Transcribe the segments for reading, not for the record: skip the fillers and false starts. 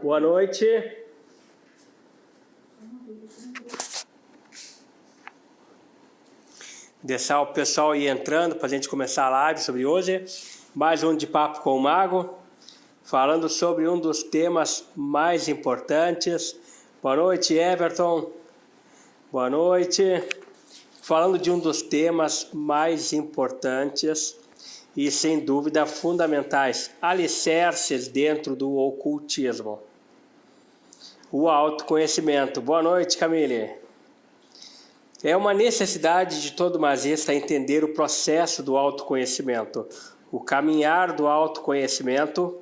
Boa noite. Deixar o pessoal ir entrando para a gente começar a live sobre hoje. Mais um de Papo com o Mago, falando sobre um dos temas mais importantes. Boa noite, Everton. Boa noite. Falando de um dos temas mais importantes e, sem dúvida, fundamentais, alicerces dentro do ocultismo. O autoconhecimento. Boa noite, Camille. É uma necessidade de todo magista entender o processo do autoconhecimento, o caminhar do autoconhecimento,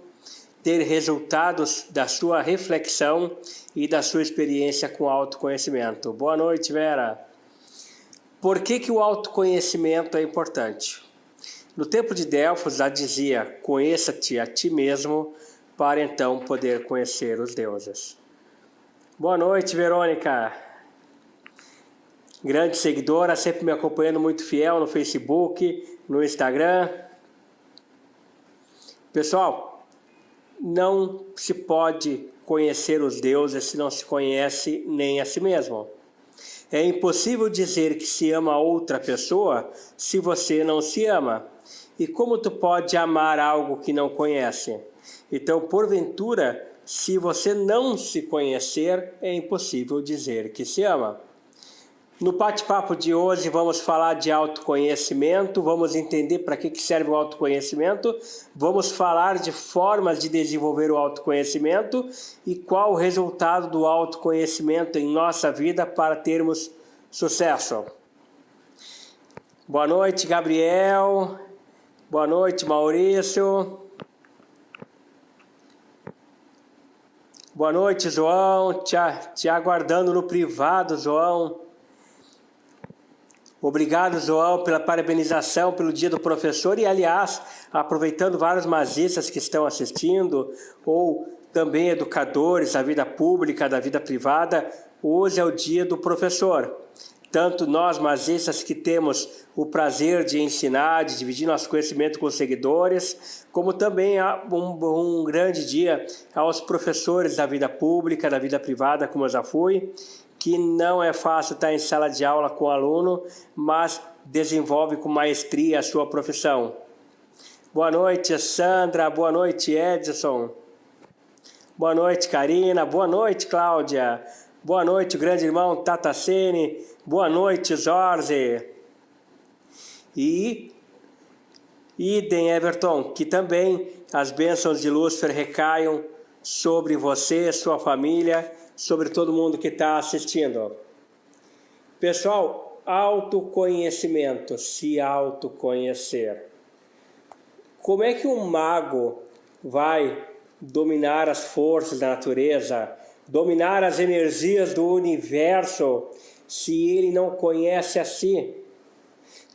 ter resultados da sua reflexão e da sua experiência com o autoconhecimento. Boa noite, Vera. Por que o autoconhecimento é importante? No tempo de Delfos já dizia: conheça-te a ti mesmo para então poder conhecer os deuses. Boa noite, Verônica. Grande seguidora, sempre me acompanhando, muito fiel no Facebook, no Instagram. Pessoal, não se pode conhecer os deuses se não se conhece nem a si mesmo. É impossível dizer que se ama outra pessoa se você não se ama. E como tu pode amar algo que não conhece? Então, porventura, se você não se conhecer, é impossível dizer que se ama. No bate-papo de hoje vamos falar de autoconhecimento, vamos entender para que serve o autoconhecimento, vamos falar de formas de desenvolver o autoconhecimento e qual o resultado do autoconhecimento em nossa vida para termos sucesso. Boa noite, Gabriel. Boa noite, Maurício. Boa noite, João. Te aguardando no privado, João. Obrigado, João, pela parabenização pelo Dia do Professor. E, aliás, aproveitando vários magistas que estão assistindo, ou também educadores da vida pública, da vida privada, hoje é o Dia do Professor. Tanto nós, magistas, que temos o prazer de ensinar, de dividir nosso conhecimento com os seguidores, como também há um grande dia aos professores da vida pública, da vida privada, como eu já fui, que não é fácil estar em sala de aula com o aluno, mas desenvolve com maestria a sua profissão. Boa noite, Sandra. Boa noite, Edson. Boa noite, Karina. Boa noite, Cláudia. Boa noite, o grande irmão Tata Sene. Boa noite, Jorge. E idem, Everton, que também as bênçãos de Lúcifer recaiam sobre você, sua família, sobre todo mundo que está assistindo. Pessoal, autoconhecimento, se autoconhecer. Como é que um mago vai dominar as forças da natureza, dominar as energias do universo, se ele não conhece a si?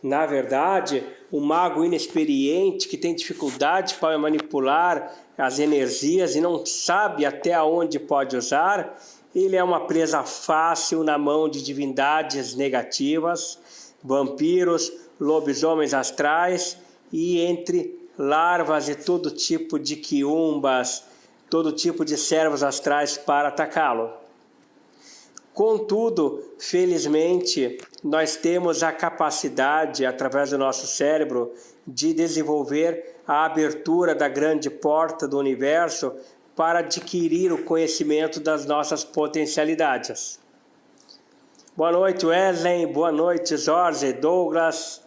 Na verdade, um mago inexperiente que tem dificuldade para manipular as energias e não sabe até onde pode usar, ele é uma presa fácil na mão de divindades negativas, vampiros, lobisomens astrais e entre larvas e todo tipo de quiumbas, todo tipo de servos astrais para atacá-lo. Contudo, felizmente, nós temos a capacidade, através do nosso cérebro, de desenvolver a abertura da grande porta do universo para adquirir o conhecimento das nossas potencialidades. Boa noite, Wesley. Boa noite, Jorge, Douglas.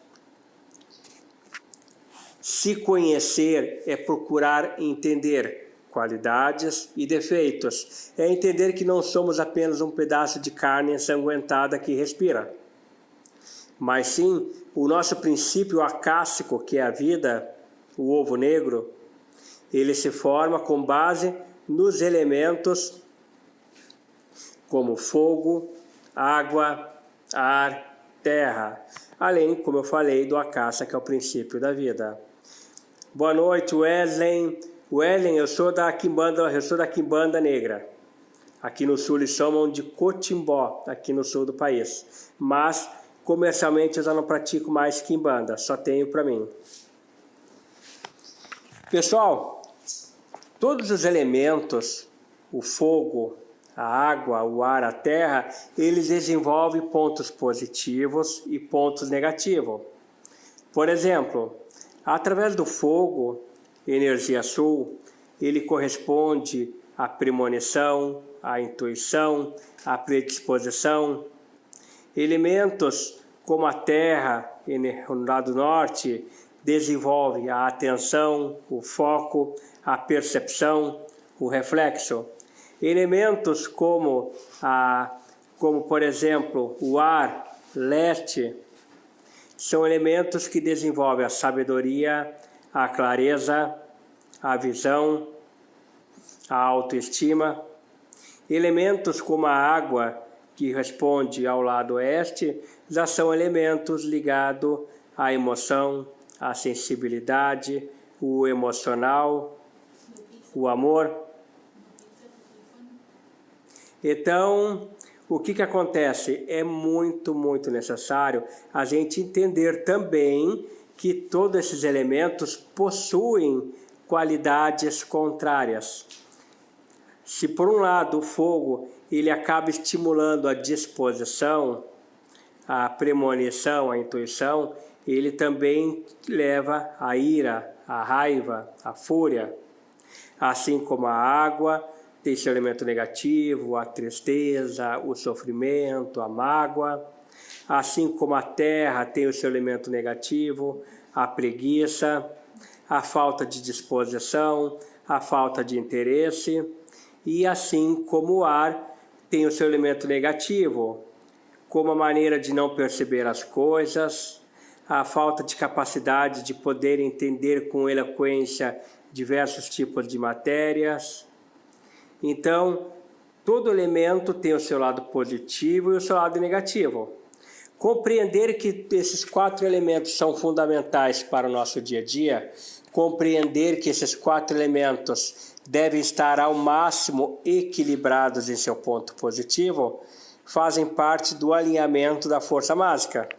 Se conhecer é procurar entender qualidades e defeitos. É entender que não somos apenas um pedaço de carne ensanguentada que respira, mas sim o nosso princípio acássico, que é a vida, o ovo negro. Ele se forma com base nos elementos como fogo, água, ar, terra. Além, como eu falei, do Akasha, que é o princípio da vida. Boa noite, Wesley. Wesley, eu sou da Quimbanda Negra. Aqui no sul eles chamam de Cotimbó, aqui no sul do país. Mas, comercialmente, eu já não pratico mais Quimbanda, só tenho para mim. Pessoal, todos os elementos, o fogo, a água, o ar, a terra, eles desenvolvem pontos positivos e pontos negativos. Por exemplo, através do fogo, energia sul, ele corresponde à premonição, à intuição, à predisposição. Elementos como a terra, no lado norte, desenvolve a atenção, o foco, a percepção, o reflexo. Elementos como por exemplo, o ar, leste, são elementos que desenvolvem a sabedoria, a clareza, a visão, a autoestima. Elementos como a água, que responde ao lado oeste, já são elementos ligados à emoção, à sensibilidade, o emocional, o amor. Então, o que acontece? É muito necessário a gente entender também que todos esses elementos possuem qualidades contrárias. Se por um lado o fogo ele acaba estimulando a disposição, a premonição, a intuição, ele também leva à ira, à raiva, à fúria. Assim como a água tem seu elemento negativo, a tristeza, o sofrimento, a mágoa. Assim como a terra tem o seu elemento negativo, a preguiça, a falta de disposição, a falta de interesse. E assim como o ar tem o seu elemento negativo, como a maneira de não perceber as coisas, a falta de capacidade de poder entender com eloquência diversos tipos de matérias. Então, todo elemento tem o seu lado positivo e o seu lado negativo. Compreender que esses 4 elementos são fundamentais para o nosso dia a dia, compreender que esses 4 elementos devem estar ao máximo equilibrados em seu ponto positivo, fazem parte do alinhamento da força mágica.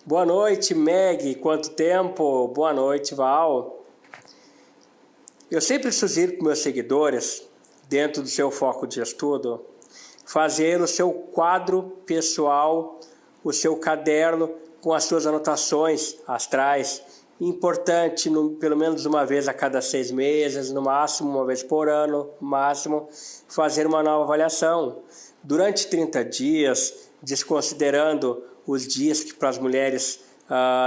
Boa noite, Meg. Quanto tempo? Boa noite, Val. Eu sempre sugiro para meus seguidores, dentro do seu foco de estudo, fazer o seu quadro pessoal, o seu caderno com as suas anotações astrais. Importante, pelo menos uma vez a cada 6 meses, no máximo uma vez por ano, máximo, fazer uma nova avaliação. Durante 30 dias, desconsiderando os dias que para as mulheres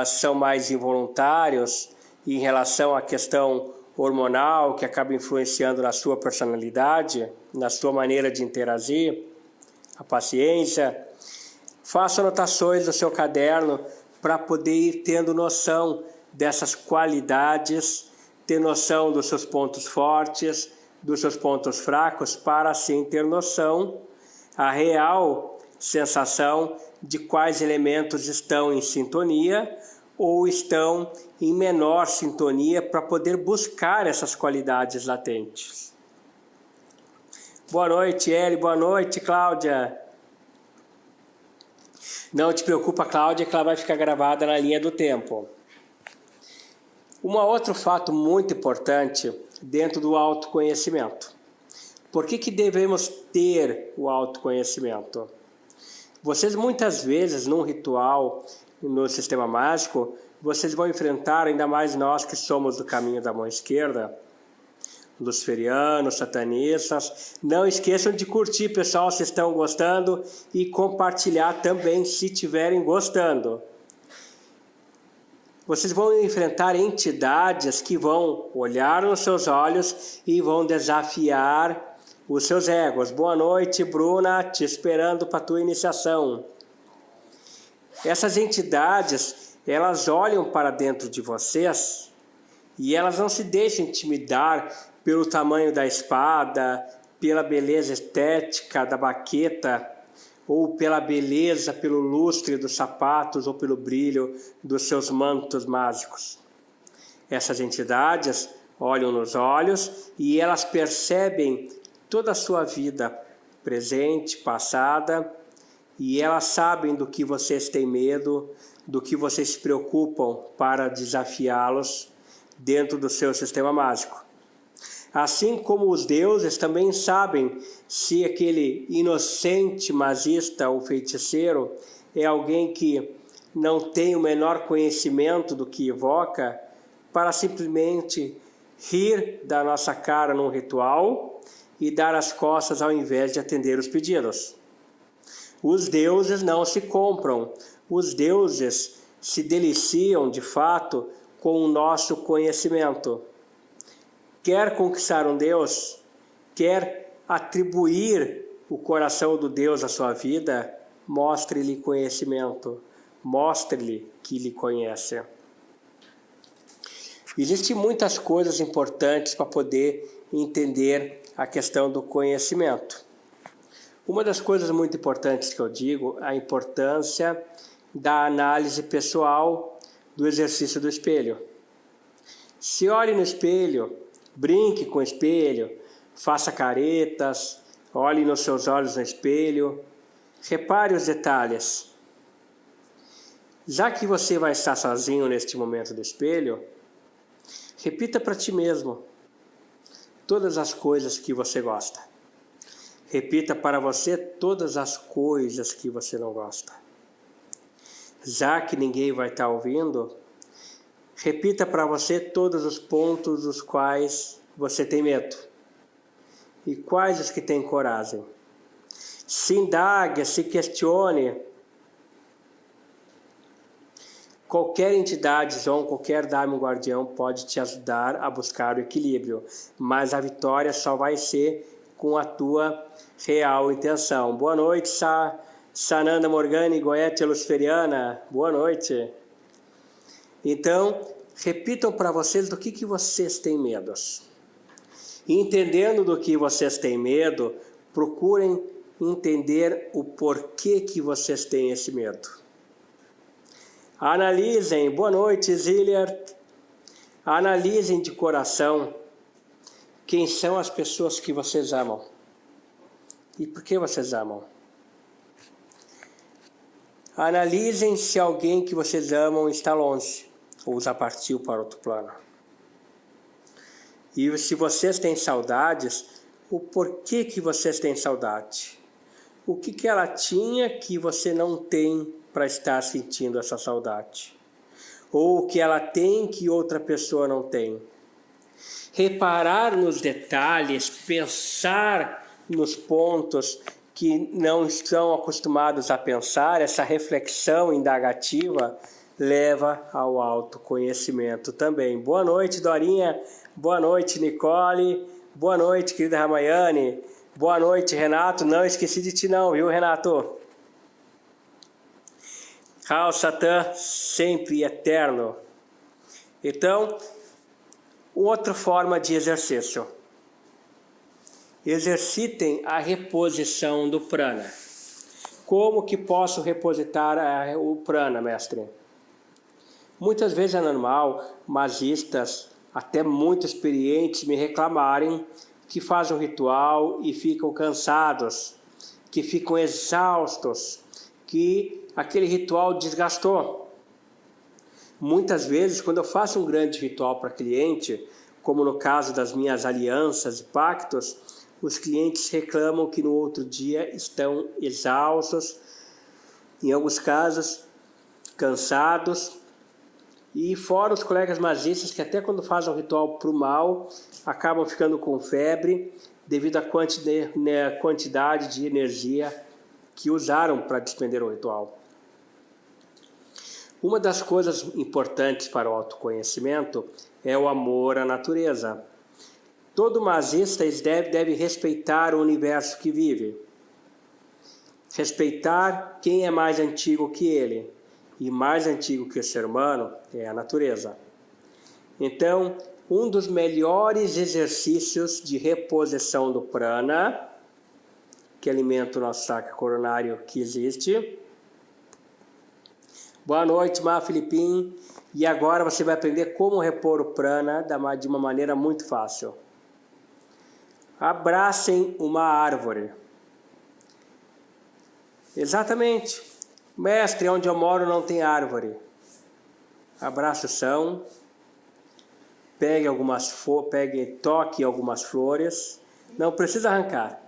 são mais involuntários, e em relação à questão hormonal, que acaba influenciando na sua personalidade, na sua maneira de interagir, a paciência. Faça anotações no seu caderno para poder ir tendo noção dessas qualidades, ter noção dos seus pontos fortes, dos seus pontos fracos, para assim ter noção, a real sensação de quais elementos estão em sintonia ou estão em menor sintonia para poder buscar essas qualidades latentes. Boa noite, Eli. Boa noite, Cláudia. Não te preocupa, Cláudia, que ela vai ficar gravada na linha do tempo. Um outro fato muito importante dentro do autoconhecimento. Por que devemos ter o autoconhecimento? Vocês muitas vezes, num ritual, no sistema mágico, vocês vão enfrentar, ainda mais nós que somos do caminho da mão esquerda, luciferianos, satanistas. Não esqueçam de curtir, pessoal, se estão gostando, e compartilhar também, se estiverem gostando. Vocês vão enfrentar entidades que vão olhar nos seus olhos e vão desafiar os seus egos. Boa noite, Bruna, te esperando para a tua iniciação. Essas entidades, elas olham para dentro de vocês e elas não se deixam intimidar pelo tamanho da espada, pela beleza estética da baqueta, ou pela beleza, pelo lustre dos sapatos, ou pelo brilho dos seus mantos mágicos. Essas entidades olham nos olhos e elas percebem toda a sua vida, presente, passada, e elas sabem do que vocês têm medo, do que vocês se preocupam para desafiá-los dentro do seu sistema mágico. Assim como os deuses também sabem se aquele inocente magista ou feiticeiro é alguém que não tem o menor conhecimento do que evoca, para simplesmente rir da nossa cara num ritual e dar as costas ao invés de atender os pedidos. Os deuses não se compram, os deuses se deliciam de fato com o nosso conhecimento. Quer conquistar um Deus? Quer atribuir o coração do Deus à sua vida? Mostre-lhe conhecimento, mostre-lhe que lhe conhece. Existem muitas coisas importantes para poder entender a questão do conhecimento. Uma das coisas muito importantes que eu digo é a importância da análise pessoal do exercício do espelho. Se olhe no espelho, brinque com o espelho, faça caretas, olhe nos seus olhos no espelho, repare os detalhes. Já que você vai estar sozinho neste momento do espelho, repita para ti mesmo todas as coisas que você gosta. Repita para você todas as coisas que você não gosta. Já que ninguém vai estar ouvindo, repita para você todos os pontos dos quais você tem medo. E quais os que tem coragem. Se indague, se questione. Qualquer entidade, João, qualquer Daimon guardião pode te ajudar a buscar o equilíbrio, mas a vitória só vai ser com a tua real intenção. Boa noite, Sananda Morgani, Goethe Luciferiana. Boa noite. Então, repitam para vocês do que vocês têm medos. Entendendo do que vocês têm medo, procurem entender o porquê que vocês têm esse medo. Analisem, boa noite, Zilliard. Analisem de coração quem são as pessoas que vocês amam e por que vocês amam. Analisem se alguém que vocês amam está longe ou já partiu para outro plano. E se vocês têm saudades, o porquê que vocês têm saudade. O que ela tinha que você não tem para estar sentindo essa saudade? Ou o que ela tem que outra pessoa não tem? Reparar nos detalhes, pensar nos pontos que não estão acostumados a pensar, essa reflexão indagativa leva ao autoconhecimento também. Boa noite, Dorinha. Boa noite, Nicole. Boa noite, querida Ramayane. Boa noite, Renato. Não esqueci de ti não, viu, Renato? Raul Satã, sempre eterno. Então, outra forma de exercício. Exercitem a reposição do prana. Como que posso repositar o prana, mestre? Muitas vezes é normal magistas, até muito experientes, me reclamarem que fazem um ritual e ficam cansados, que ficam exaustos, que aquele ritual desgastou. Muitas vezes, quando eu faço um grande ritual para cliente, como no caso das minhas alianças e pactos, os clientes reclamam que no outro dia estão exaustos, em alguns casos cansados, e fora os colegas magistas que até quando fazem um ritual para o mal, acabam ficando com febre devido à quantidade de energia que usaram para despender o ritual. Uma das coisas importantes para o autoconhecimento é o amor à natureza. Todo magista deve respeitar o universo que vive. Respeitar quem é mais antigo que ele. E mais antigo que o ser humano é a natureza. Então, um dos melhores exercícios de reposição do prana que alimenta o nosso chakra coronário que existe. Boa noite, Má Filipim. E agora você vai aprender como repor o prana de uma maneira muito fácil. Abracem uma árvore. Exatamente. Mestre, onde eu moro não tem árvore. Abraça o chão. Toque algumas flores. Não precisa arrancar.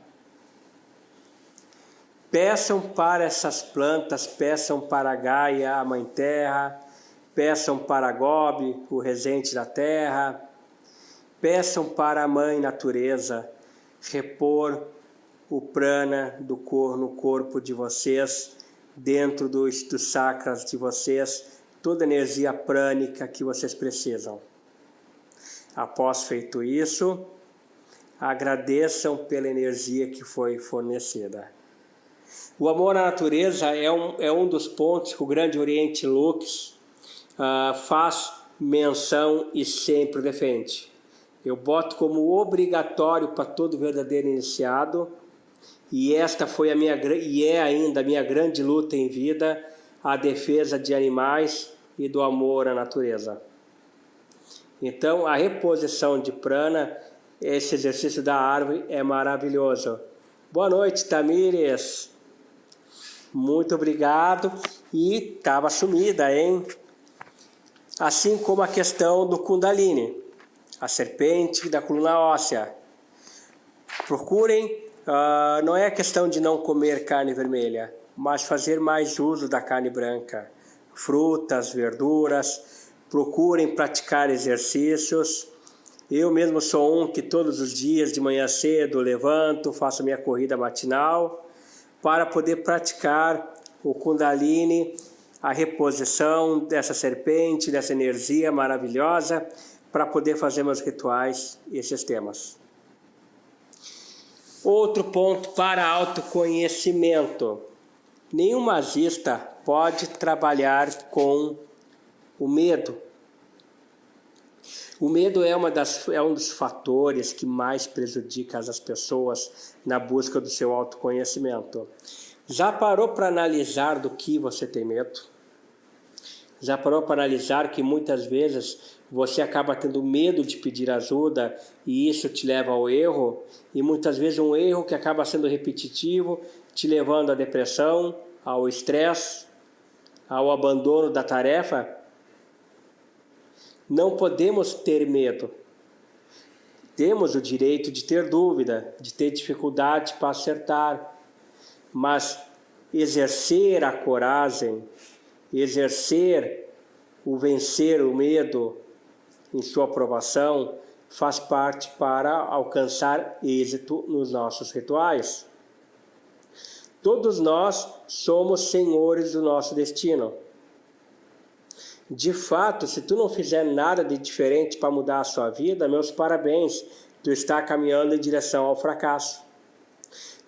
Peçam para essas plantas, peçam para a Gaia, a Mãe Terra, peçam para Gobi, o regente da Terra, peçam para a Mãe Natureza repor o prana no corpo de vocês, dentro dos chakras de vocês, toda a energia prânica que vocês precisam. Após feito isso, agradeçam pela energia que foi fornecida. O amor à natureza é um dos pontos que o Grande Oriente Lux faz menção e sempre defende. Eu boto como obrigatório para todo verdadeiro iniciado, e esta foi ainda a minha grande luta em vida, a defesa de animais e do amor à natureza. Então, a reposição de prana, esse exercício da árvore é maravilhoso. Boa noite, Tamires. Muito obrigado. E estava sumida, hein? Assim como a questão do Kundalini, a serpente da coluna óssea. Procurem, não é questão de não comer carne vermelha, mas fazer mais uso da carne branca. Frutas, verduras. Procurem praticar exercícios. Eu mesmo sou que todos os dias de manhã cedo levanto, faço minha corrida matinal para poder praticar o Kundalini, a reposição dessa serpente, dessa energia maravilhosa, para poder fazer meus rituais e sistemas. Outro ponto para autoconhecimento. Nenhum magista pode trabalhar com o medo. O medo é um dos fatores que mais prejudica as pessoas na busca do seu autoconhecimento. Já parou para analisar do que você tem medo? Já parou para analisar que muitas vezes você acaba tendo medo de pedir ajuda e isso te leva ao erro? E muitas vezes um erro que acaba sendo repetitivo, te levando à depressão, ao estresse, ao abandono da tarefa? Não podemos ter medo. Temos o direito de ter dúvida, de ter dificuldade para acertar. Mas exercer a coragem, exercer o vencer o medo em sua aprovação, faz parte para alcançar êxito nos nossos rituais. Todos nós somos senhores do nosso destino. De fato, se tu não fizer nada de diferente para mudar a sua vida, meus parabéns, tu está caminhando em direção ao fracasso.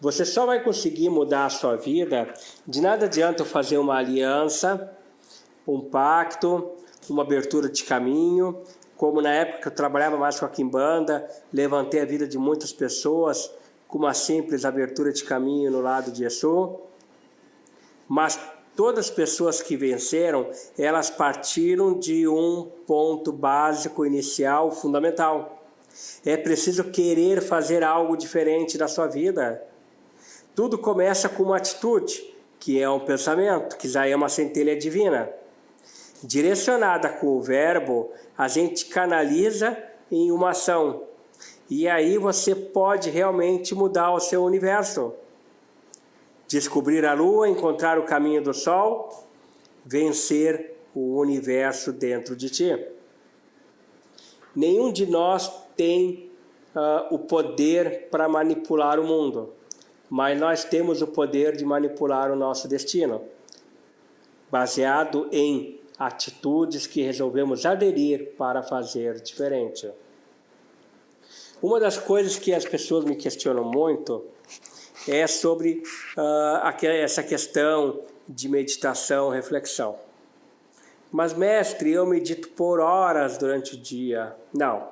Você só vai conseguir mudar a sua vida, de nada adianta eu fazer uma aliança, um pacto, uma abertura de caminho, como na época que eu trabalhava mais com a Quimbanda, levantei a vida de muitas pessoas com uma simples abertura de caminho no lado de Exu, mas todas as pessoas que venceram, elas partiram de um ponto básico, inicial, fundamental. É preciso querer fazer algo diferente da sua vida. Tudo começa com uma atitude, que é um pensamento, que já é uma centelha divina. Direcionada com o verbo, a gente canaliza em uma ação. E aí você pode realmente mudar o seu universo. Descobrir a lua, encontrar o caminho do sol, vencer o universo dentro de ti. Nenhum de nós tem o poder para manipular o mundo, mas nós temos o poder de manipular o nosso destino, baseado em atitudes que resolvemos aderir para fazer diferente. Uma das coisas que as pessoas me questionam muito é sobre essa questão de meditação, reflexão. Mas, mestre, eu medito por horas durante o dia. Não.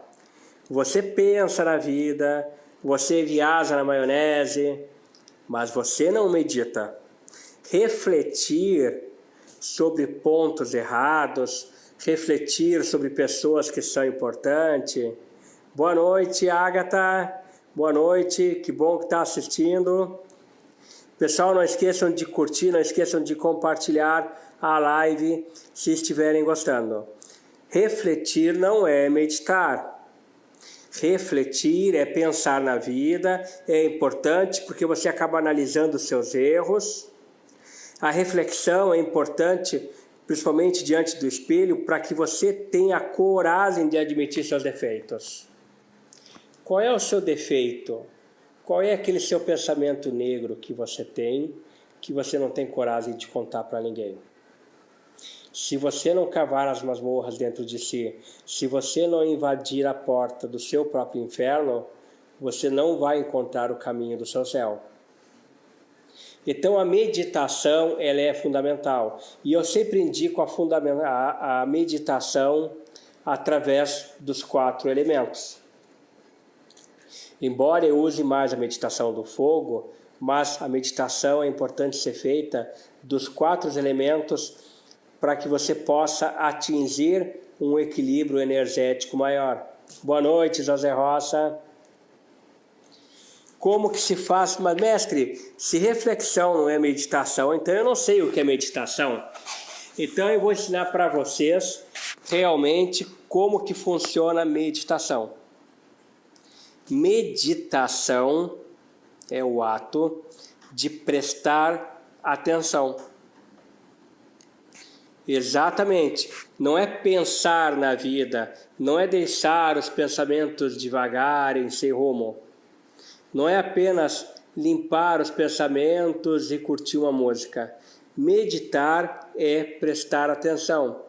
Você pensa na vida, você viaja na maionese, mas você não medita. Refletir sobre pontos errados, refletir sobre pessoas que são importantes. Boa noite, Agatha. Boa noite, que bom que está assistindo. Pessoal, não esqueçam de curtir, não esqueçam de compartilhar a live se estiverem gostando. Refletir não é meditar. Refletir é pensar na vida, é importante porque você acaba analisando os seus erros. A reflexão é importante, principalmente diante do espelho, para que você tenha a coragem de admitir seus defeitos. Qual é o seu defeito? Qual é aquele seu pensamento negro que você tem, que você não tem coragem de contar para ninguém? Se você não cavar as masmorras dentro de si, se você não invadir a porta do seu próprio inferno, você não vai encontrar o caminho do seu céu. Então a meditação ela é fundamental. E eu sempre indico a meditação através dos 4 elementos. Embora eu use mais a meditação do fogo, mas a meditação é importante ser feita dos 4 elementos para que você possa atingir um equilíbrio energético maior. Boa noite, José Roça. Como que se faz? Mas, mestre, se reflexão não é meditação, então eu não sei o que é meditação. Então eu vou ensinar para vocês realmente como que funciona a meditação. Meditação é o ato de prestar atenção. Exatamente. Não é pensar na vida, não é deixar os pensamentos divagarem sem rumo. Não é apenas limpar os pensamentos e curtir uma música. Meditar é prestar atenção.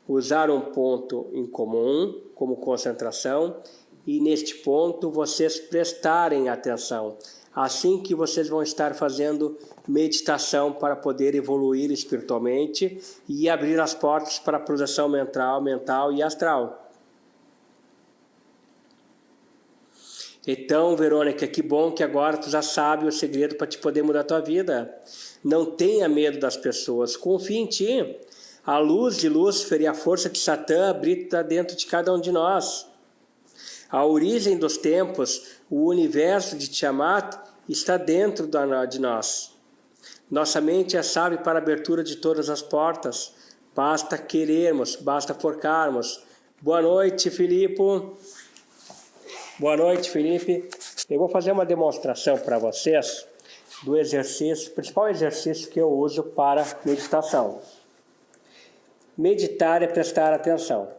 Usar um ponto em comum, como concentração, e neste ponto vocês prestarem atenção. Assim que vocês vão estar fazendo meditação para poder evoluir espiritualmente e abrir as portas para a projeção mental e astral. Então, Verônica, que bom que agora tu já sabe o segredo para te poder mudar a tua vida. Não tenha medo das pessoas, confie em ti. A luz de Lúcifer e a força de Satã habita dentro de cada um de nós. A origem dos tempos, o universo de Tiamat está dentro de nós. Nossa mente é chave para a abertura de todas as portas. Basta querermos, basta focarmos. Boa noite, Filipe. Boa noite, Felipe. Eu vou fazer uma demonstração para vocês do exercício, o principal exercício que eu uso para meditação. Meditar é prestar atenção.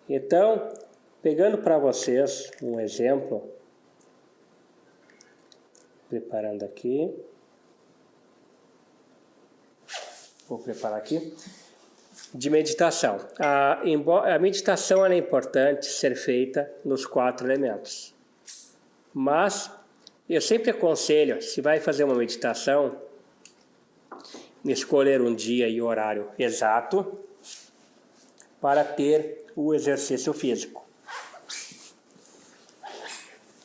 Então, pegando para vocês um exemplo, preparando aqui, vou preparar aqui, de meditação. A meditação é importante ser feita nos 4 elementos. Mas eu sempre aconselho, se vai fazer uma meditação, escolher um dia e horário exato para ter o exercício físico.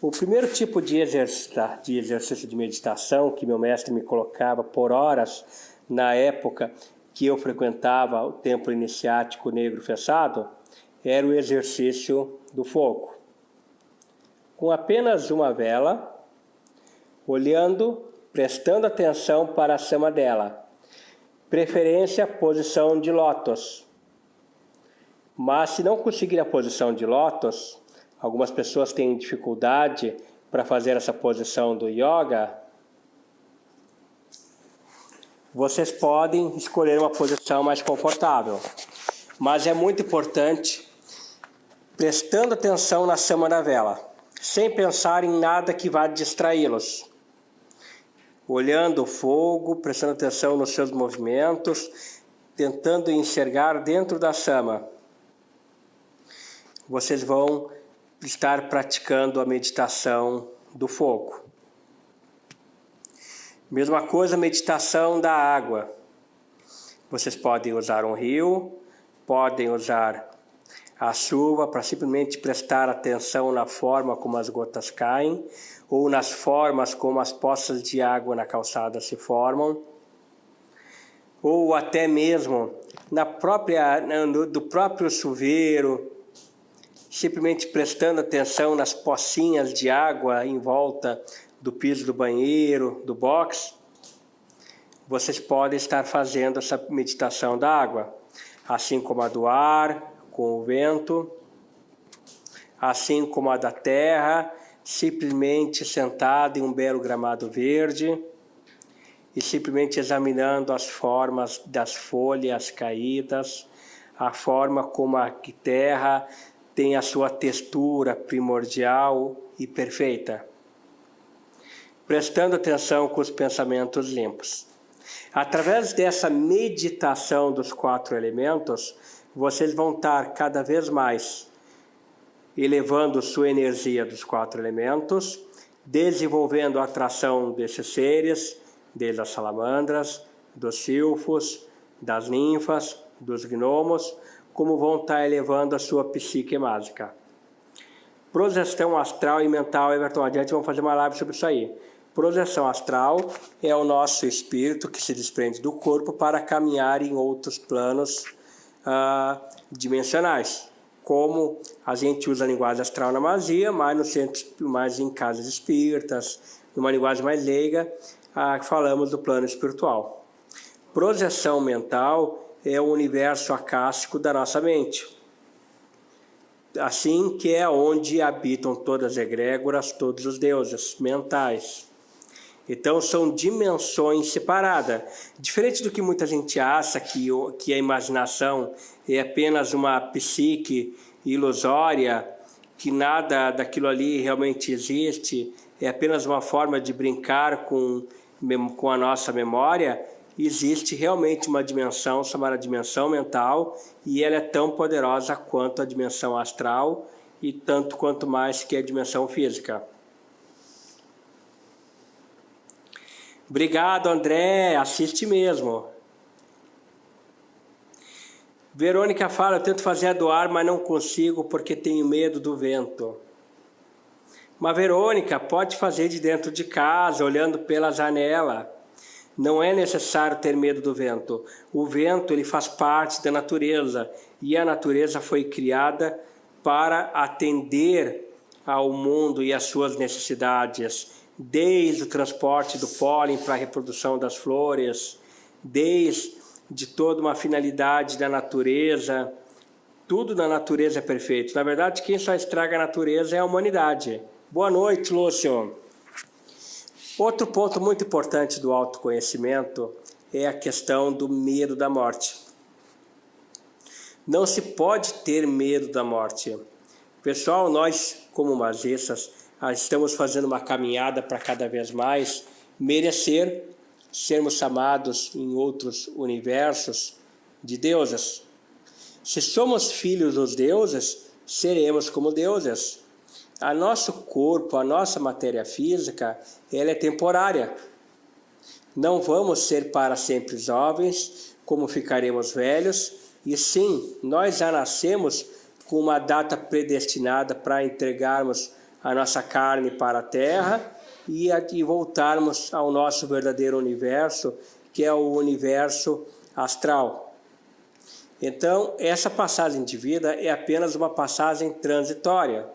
O primeiro tipo de exercício de meditação que meu mestre me colocava por horas na época que eu frequentava o templo iniciático negro fechado era o exercício do fogo. Com apenas uma vela, olhando, prestando atenção para a chama dela. Preferência, posição de lótus. Mas se não conseguir a posição de lótus, algumas pessoas têm dificuldade para fazer essa posição do yoga, vocês podem escolher uma posição mais confortável. Mas é muito importante, prestando atenção na chama da vela, sem pensar em nada que vá distraí-los. Olhando o fogo, prestando atenção nos seus movimentos, tentando enxergar dentro da chama. Vocês vão estar praticando a meditação do fogo. Mesma coisa, meditação da água. Vocês podem usar um rio, podem usar a chuva, para simplesmente prestar atenção na forma como as gotas caem, ou nas formas como as poças de água na calçada se formam, ou até mesmo do próprio chuveiro, simplesmente prestando atenção nas pocinhas de água em volta do piso do banheiro, do box, vocês podem estar fazendo essa meditação da água, assim como a do ar, com o vento, assim como a da terra, simplesmente sentado em um belo gramado verde e simplesmente examinando as formas das folhas caídas, a forma como a terra tem a sua textura primordial e perfeita, prestando atenção com os pensamentos limpos. Através dessa meditação dos 4 elementos, vocês vão estar cada vez mais elevando sua energia dos 4 elementos, desenvolvendo a atração desses seres, desde as salamandras, dos silfos, das ninfas, dos gnomos, como vão estar elevando a sua psique mágica. Projeção astral e mental, Everton, adiante vamos fazer uma live sobre isso aí. Projeção astral é o nosso espírito que se desprende do corpo para caminhar em outros planos dimensionais. Como a gente usa a linguagem astral na magia, mas no centro, mais em casas espíritas, numa linguagem mais leiga, falamos do plano espiritual. Projeção mental é o universo acástico da nossa mente. Assim que é onde habitam todas as egrégoras, todos os deuses mentais. Então são dimensões separadas. Diferente do que muita gente acha que a imaginação é apenas uma psique ilusória, que nada daquilo ali realmente existe, é apenas uma forma de brincar com a nossa memória, existe realmente uma dimensão chamada dimensão mental e ela é tão poderosa quanto a dimensão astral e tanto quanto mais que a dimensão física. Obrigado, André. Assiste mesmo. Verônica fala, eu tento fazer a do ar, mas não consigo porque tenho medo do vento. Mas, Verônica, pode fazer de dentro de casa, olhando pela janela. Não é necessário ter medo do vento. O vento ele faz parte da natureza e a natureza foi criada para atender ao mundo e às suas necessidades. Desde o transporte do pólen para a reprodução das flores, desde toda uma finalidade da natureza, tudo na natureza é perfeito. Na verdade, quem só estraga a natureza é a humanidade. Boa noite, Lúcio. Outro ponto muito importante do autoconhecimento é a questão do medo da morte. Não se pode ter medo da morte. Pessoal, nós como magistas, estamos fazendo uma caminhada para cada vez mais merecer sermos chamados em outros universos de deuses. Se somos filhos dos deuses, seremos como deuses. A nosso corpo, a nossa matéria física, ela é temporária. Não vamos ser para sempre jovens, como ficaremos velhos, e sim, nós já nascemos com uma data predestinada para entregarmos a nossa carne para a terra e voltarmos ao nosso verdadeiro universo, que é o universo astral. Então, essa passagem de vida é apenas uma passagem transitória.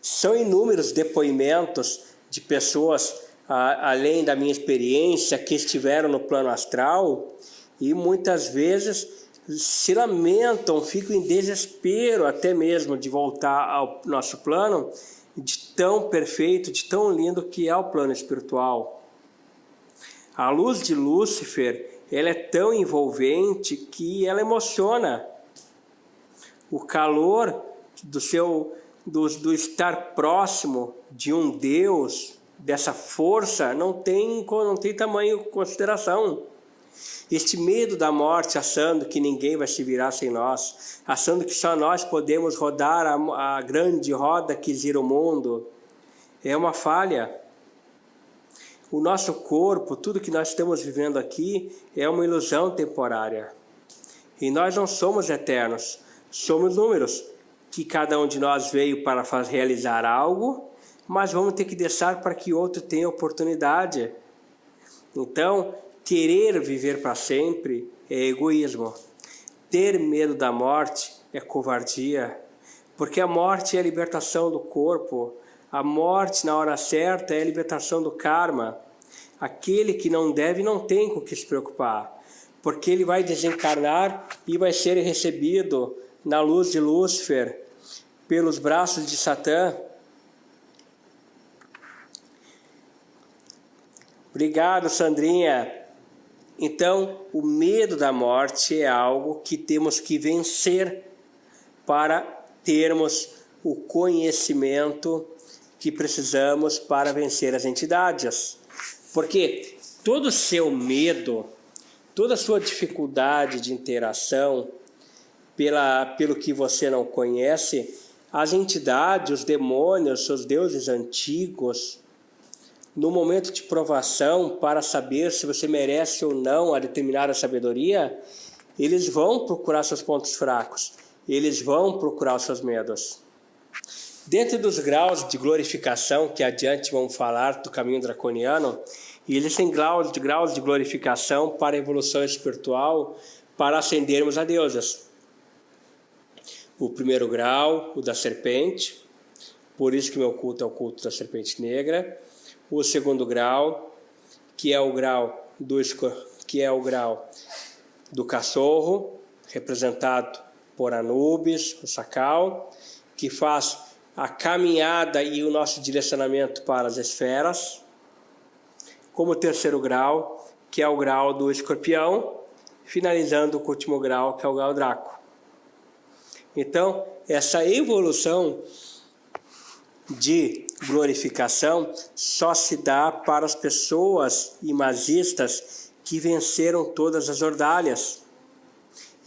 São inúmeros depoimentos de pessoas, além da minha experiência, que estiveram no plano astral e muitas vezes se lamentam, ficam em desespero até mesmo de voltar ao nosso plano, de tão perfeito, de tão lindo que é o plano espiritual. A luz de Lúcifer, ela é tão envolvente que ela emociona. O calor do estar próximo de um Deus, dessa força, não tem tamanho consideração. Este medo da morte, achando que ninguém vai se virar sem nós, achando que só nós podemos rodar a grande roda que gira o mundo, é uma falha. O nosso corpo, tudo que nós estamos vivendo aqui, é uma ilusão temporária. E nós não somos eternos. Somos números, que cada um de nós veio para realizar algo, mas vamos ter que deixar para que outro tenha oportunidade. Então, querer viver para sempre é egoísmo. Ter medo da morte é covardia, porque a morte é a libertação do corpo. A morte, na hora certa, é a libertação do karma. Aquele que não deve não tem com o que se preocupar, porque ele vai desencarnar e vai ser recebido na luz de Lúcifer, pelos braços de Satã. Obrigado, Sandrinha. Então, o medo da morte é algo que temos que vencer para termos o conhecimento que precisamos para vencer as entidades. Porque todo o seu medo, toda a sua dificuldade de interação, pelo que você não conhece, as entidades, os demônios, os deuses antigos, no momento de provação, para saber se você merece ou não a determinada sabedoria, eles vão procurar seus pontos fracos, eles vão procurar os seus medos. Dentro dos graus de glorificação, que adiante vamos falar do caminho draconiano, existem graus de glorificação para a evolução espiritual, para ascendermos a deuses. O primeiro grau, o da serpente, por isso que meu culto é o culto da serpente negra. O segundo grau, que é o grau do cachorro, representado por Anubis, o Chacal, que faz a caminhada e o nosso direcionamento para as esferas. Como terceiro grau, que é o grau do escorpião, finalizando com o último grau, que é o grau Draco. Então, essa evolução de glorificação só se dá para as pessoas imagistas que venceram todas as ordalhas.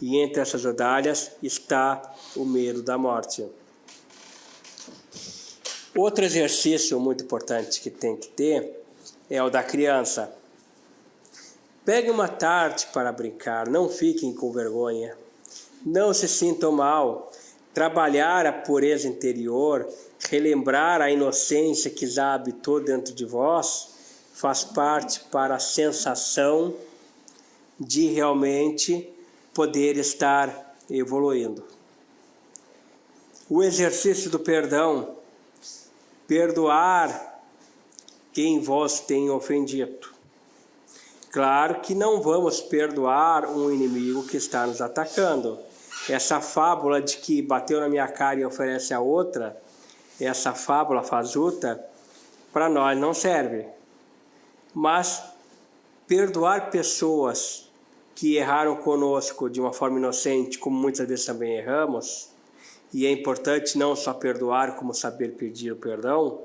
E entre essas ordalhas está o medo da morte. Outro exercício muito importante que tem que ter é o da criança. Pegue uma tarde para brincar, não fiquem com vergonha. Não se sintam mal. Trabalhar a pureza interior, relembrar a inocência que já habitou dentro de vós, faz parte para a sensação de realmente poder estar evoluindo. O exercício do perdão, perdoar quem vos tem ofendido. Claro que não vamos perdoar um inimigo que está nos atacando. Essa fábula de que bateu na minha cara e oferece a outra, essa fábula fajuta, para nós não serve. Mas perdoar pessoas que erraram conosco de uma forma inocente, como muitas vezes também erramos, e é importante não só perdoar, como saber pedir o perdão,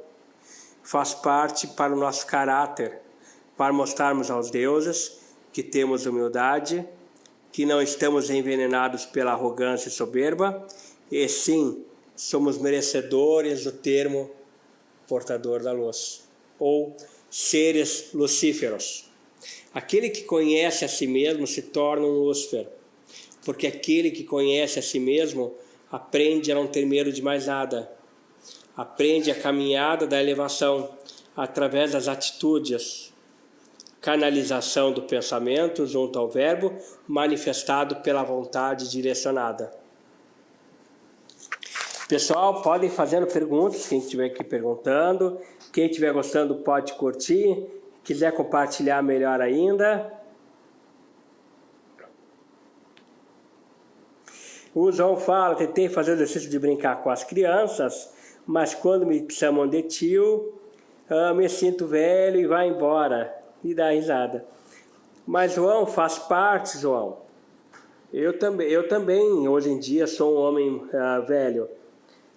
faz parte para o nosso caráter, para mostrarmos aos deuses que temos humildade, que não estamos envenenados pela arrogância e soberba, e sim, somos merecedores do termo portador da luz, ou seres lucíferos. Aquele que conhece a si mesmo se torna um Lúcifer, porque aquele que conhece a si mesmo aprende a não ter medo de mais nada, aprende a caminhada da elevação através das atitudes, canalização do pensamento junto ao verbo, manifestado pela vontade direcionada. Pessoal, podem fazendo perguntas, quem estiver aqui perguntando. Quem estiver gostando pode curtir. Quiser compartilhar, melhor ainda. O João fala, tentei fazer o exercício de brincar com as crianças, mas quando me chamam de tio, me sinto velho e vai embora. E dá risada. Mas, João, faz parte, João. Eu também, hoje em dia, sou um homem velho.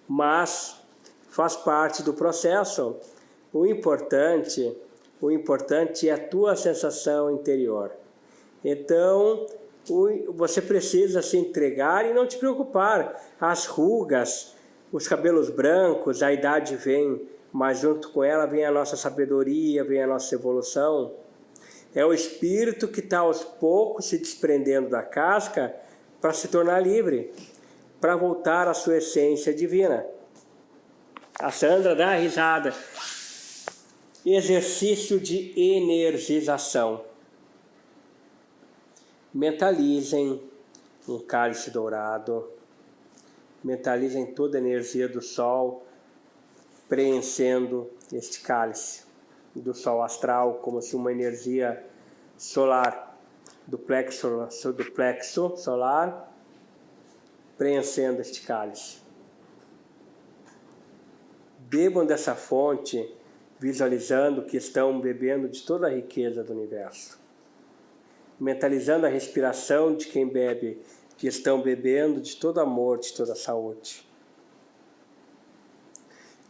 Mas faz parte do processo. O importante é a tua sensação interior. Então, você precisa se entregar e não te preocupar. As rugas, os cabelos brancos, a idade vem, mas junto com ela vem a nossa sabedoria, vem a nossa evolução. É o espírito que está aos poucos se desprendendo da casca para se tornar livre. para voltar à sua essência divina. A Sandra dá risada. Exercício de energização. Mentalizem um cálice dourado. Mentalizem toda a energia do Sol preenchendo este cálice do Sol astral, como se uma energia solar do plexo solar preenchendo este cálice. Bebam dessa fonte, visualizando que estão bebendo de toda a riqueza do universo. Mentalizando a respiração de quem bebe, que estão bebendo de todo amor, de toda saúde.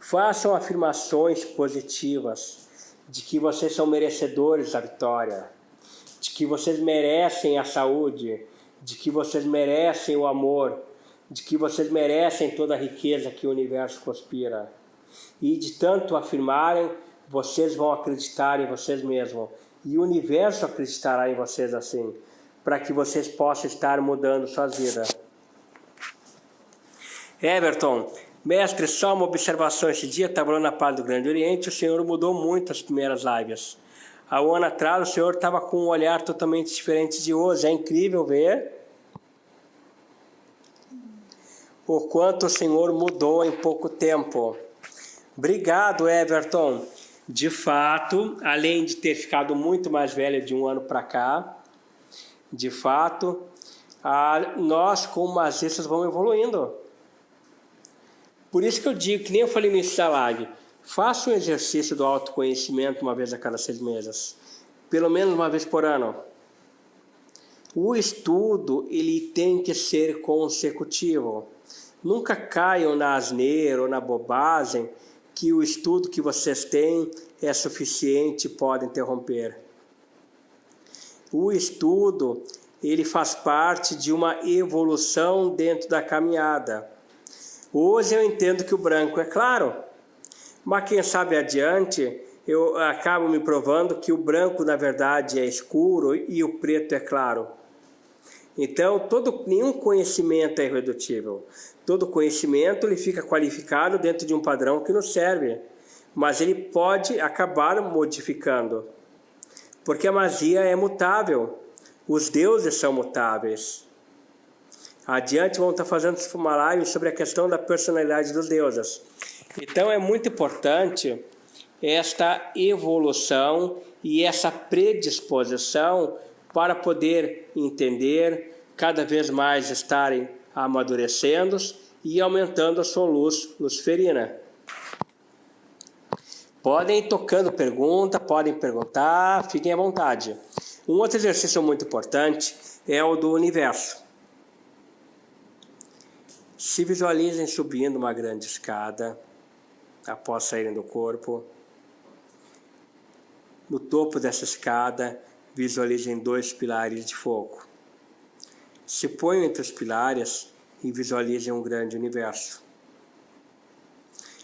Façam afirmações positivas de que vocês são merecedores da vitória, de que vocês merecem a saúde, de que vocês merecem o amor, de que vocês merecem toda a riqueza que o universo conspira. E de tanto afirmarem, vocês vão acreditar em vocês mesmos. E o universo acreditará em vocês assim, para que vocês possam estar mudando suas vidas. Everton, mestre, só uma observação. Esse dia estava falando na Paz do Grande Oriente, o senhor mudou muito as primeiras lives. Há um ano atrás o senhor estava com um olhar totalmente diferente de hoje. É incrível ver o quanto o senhor mudou em pouco tempo. Obrigado, Everton. De fato, além de ter ficado muito mais velho de um ano para cá, de fato, nós como magistas vamos evoluindo. Por isso que eu digo, que nem eu falei no início da live, faça um exercício do autoconhecimento uma vez a cada 6 meses, pelo menos uma vez por ano. O estudo, ele tem que ser consecutivo. Nunca caiam na asneira ou na bobagem que o estudo que vocês têm é suficiente e pode interromper. O estudo, ele faz parte de uma evolução dentro da caminhada. Hoje eu entendo que o branco é claro, mas quem sabe adiante eu acabo me provando que o branco na verdade é escuro e o preto é claro. Então, nenhum conhecimento é irredutível. Todo conhecimento ele fica qualificado dentro de um padrão que nos serve, mas ele pode acabar modificando, porque a magia é mutável, os deuses são mutáveis. Adiante vamos estar fazendo uma live sobre a questão da personalidade dos deuses. Então é muito importante esta evolução e essa predisposição para poder entender, cada vez mais estarem amadurecendo e aumentando a sua luz luciferina. Podem ir tocando pergunta, podem perguntar, fiquem à vontade. Um outro exercício muito importante é o do universo. Se visualizem subindo uma grande escada, após saírem do corpo. No topo dessa escada, visualizem 2 pilares de fogo. Se ponham entre os pilares e visualizem um grande universo.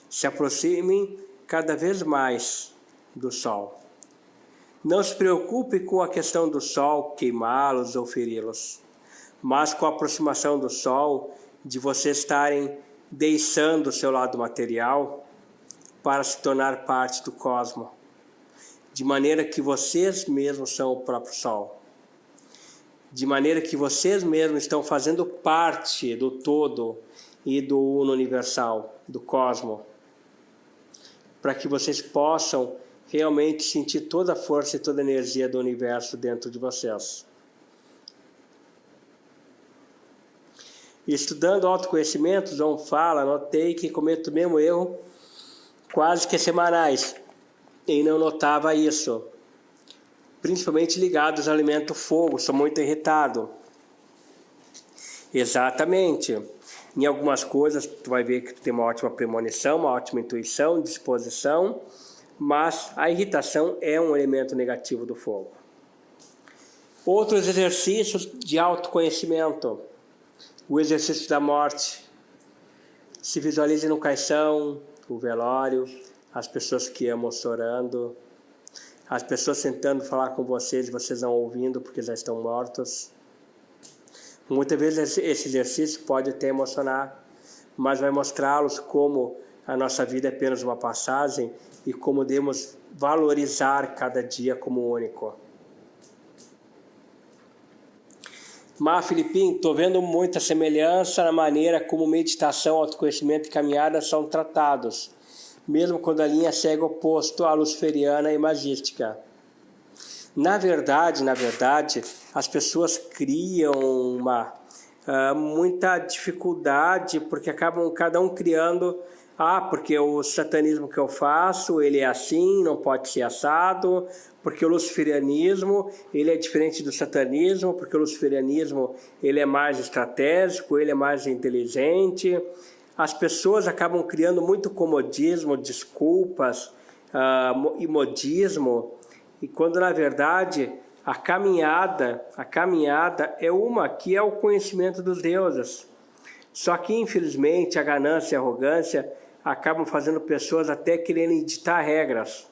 Se aproximem cada vez mais do Sol. Não se preocupe com a questão do Sol queimá-los ou feri-los, mas com a aproximação do Sol, de vocês estarem deixando o seu lado material para se tornar parte do cosmos, de maneira que vocês mesmos são o próprio Sol, de maneira que vocês mesmos estão fazendo parte do todo e do uno universal, do cosmos, para que vocês possam realmente sentir toda a força e toda a energia do universo dentro de vocês. Estudando autoconhecimento, João fala, notei que cometo o mesmo erro quase que semanais, e não notava isso. Principalmente ligados ao alimento fogo, sou muito irritado. Exatamente. Em algumas coisas, tu vai ver que tu tem uma ótima premonição, uma ótima intuição, disposição, mas a irritação é um elemento negativo do fogo. Outros exercícios de autoconhecimento. O exercício da morte. Se visualize no caixão, o velório, as pessoas que amam chorando, as pessoas tentando falar com vocês, vocês não ouvindo porque já estão mortos. Muitas vezes esse exercício pode até emocionar, mas vai mostrá-los como a nossa vida é apenas uma passagem e como devemos valorizar cada dia como único. Mas, Filipinho, estou vendo muita semelhança na maneira como meditação, autoconhecimento e caminhada são tratados, mesmo quando a linha segue oposto à luciferiana e magística. Na verdade, as pessoas criam muita dificuldade, porque acabam cada um criando, porque o satanismo que eu faço, ele é assim, não pode ser assado, porque o luciferianismo, ele é diferente do satanismo, porque o luciferianismo, ele é mais estratégico, ele é mais inteligente. As pessoas acabam criando muito comodismo, desculpas e modismo, e quando na verdade a caminhada é uma que é o conhecimento dos deuses. Só que infelizmente a ganância e a arrogância acabam fazendo pessoas até quererem ditar regras.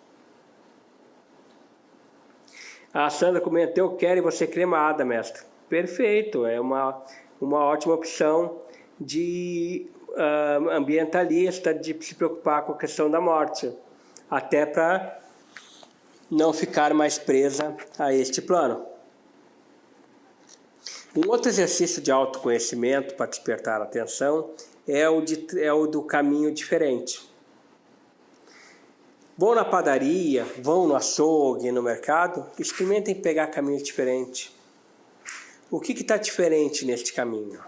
A Sandra comentou: eu quero e você cremada, mestre. Perfeito, é uma ótima opção de ambientalista, de se preocupar com a questão da morte, até para não ficar mais presa a este plano. Um outro exercício de autoconhecimento para despertar a atenção é o do caminho diferente. Vão na padaria, vão no açougue, no mercado, experimentem pegar caminhos diferentes. O que está diferente neste caminho?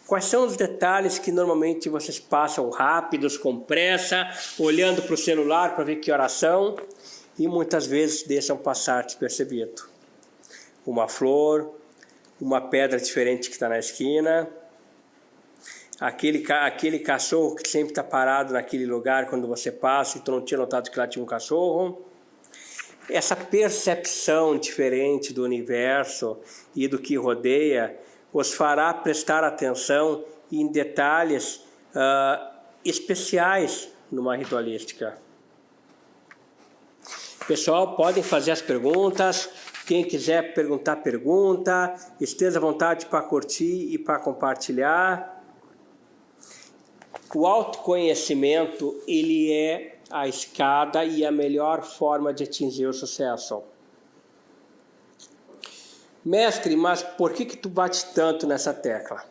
Quais são os detalhes que normalmente vocês passam rápidos, com pressa, olhando para o celular para ver que horas são, e muitas vezes deixam passar despercebido? Uma flor, uma pedra diferente que está na esquina, aquele cachorro que sempre está parado naquele lugar quando você passa e tu não tinha notado que lá tinha um cachorro. Essa percepção diferente do universo e do que rodeia os fará prestar atenção em detalhes especiais numa ritualística. Pessoal, podem fazer as perguntas. Quem quiser perguntar, pergunta. Esteja à vontade para curtir e para compartilhar. O autoconhecimento, ele é a escada e a melhor forma de atingir o sucesso. Mestre, mas por que tu bate tanto nessa tecla?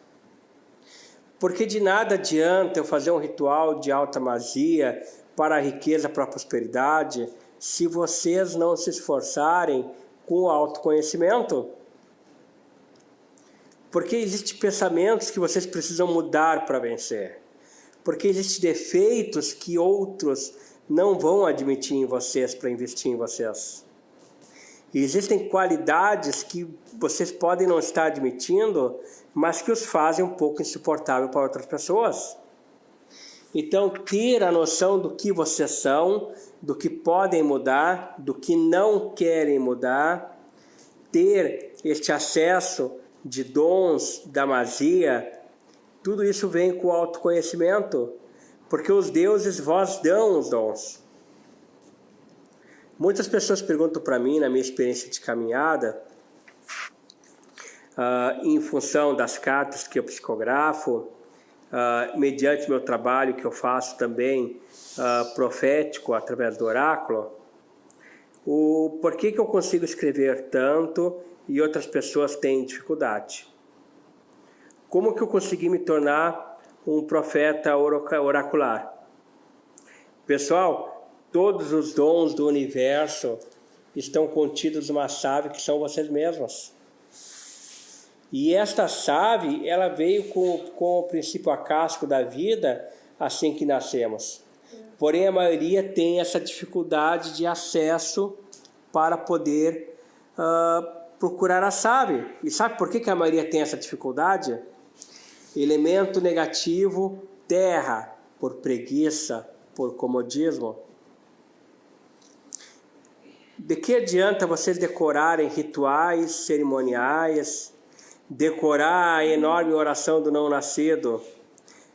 Porque de nada adianta eu fazer um ritual de alta magia para a riqueza, para a prosperidade, se vocês não se esforçarem com o autoconhecimento. Porque existem pensamentos que vocês precisam mudar para vencer. Porque existem defeitos que outros não vão admitir em vocês para investir em vocês. E existem qualidades que vocês podem não estar admitindo, mas que os fazem um pouco insuportável para outras pessoas. Então, ter a noção do que vocês são, do que podem mudar, do que não querem mudar, ter este acesso de dons da magia, tudo isso vem com o autoconhecimento, porque os deuses vos dão os dons. Muitas pessoas perguntam para mim, na minha experiência de caminhada, em função das cartas que eu psicografo, mediante meu trabalho que eu faço também profético através do oráculo, por que eu consigo escrever tanto e outras pessoas têm dificuldade? Como que eu consegui me tornar um profeta oracular? Pessoal, todos os dons do universo estão contidos numa chave que são vocês mesmos. E esta chave, ela veio com o princípio acástico da vida assim que nascemos. Porém, a maioria tem essa dificuldade de acesso para poder procurar a chave. E sabe por que a maioria tem essa dificuldade? Elemento negativo, terra, por preguiça, por comodismo. De que adianta vocês decorarem rituais cerimoniais, decorar a enorme oração do não nascido,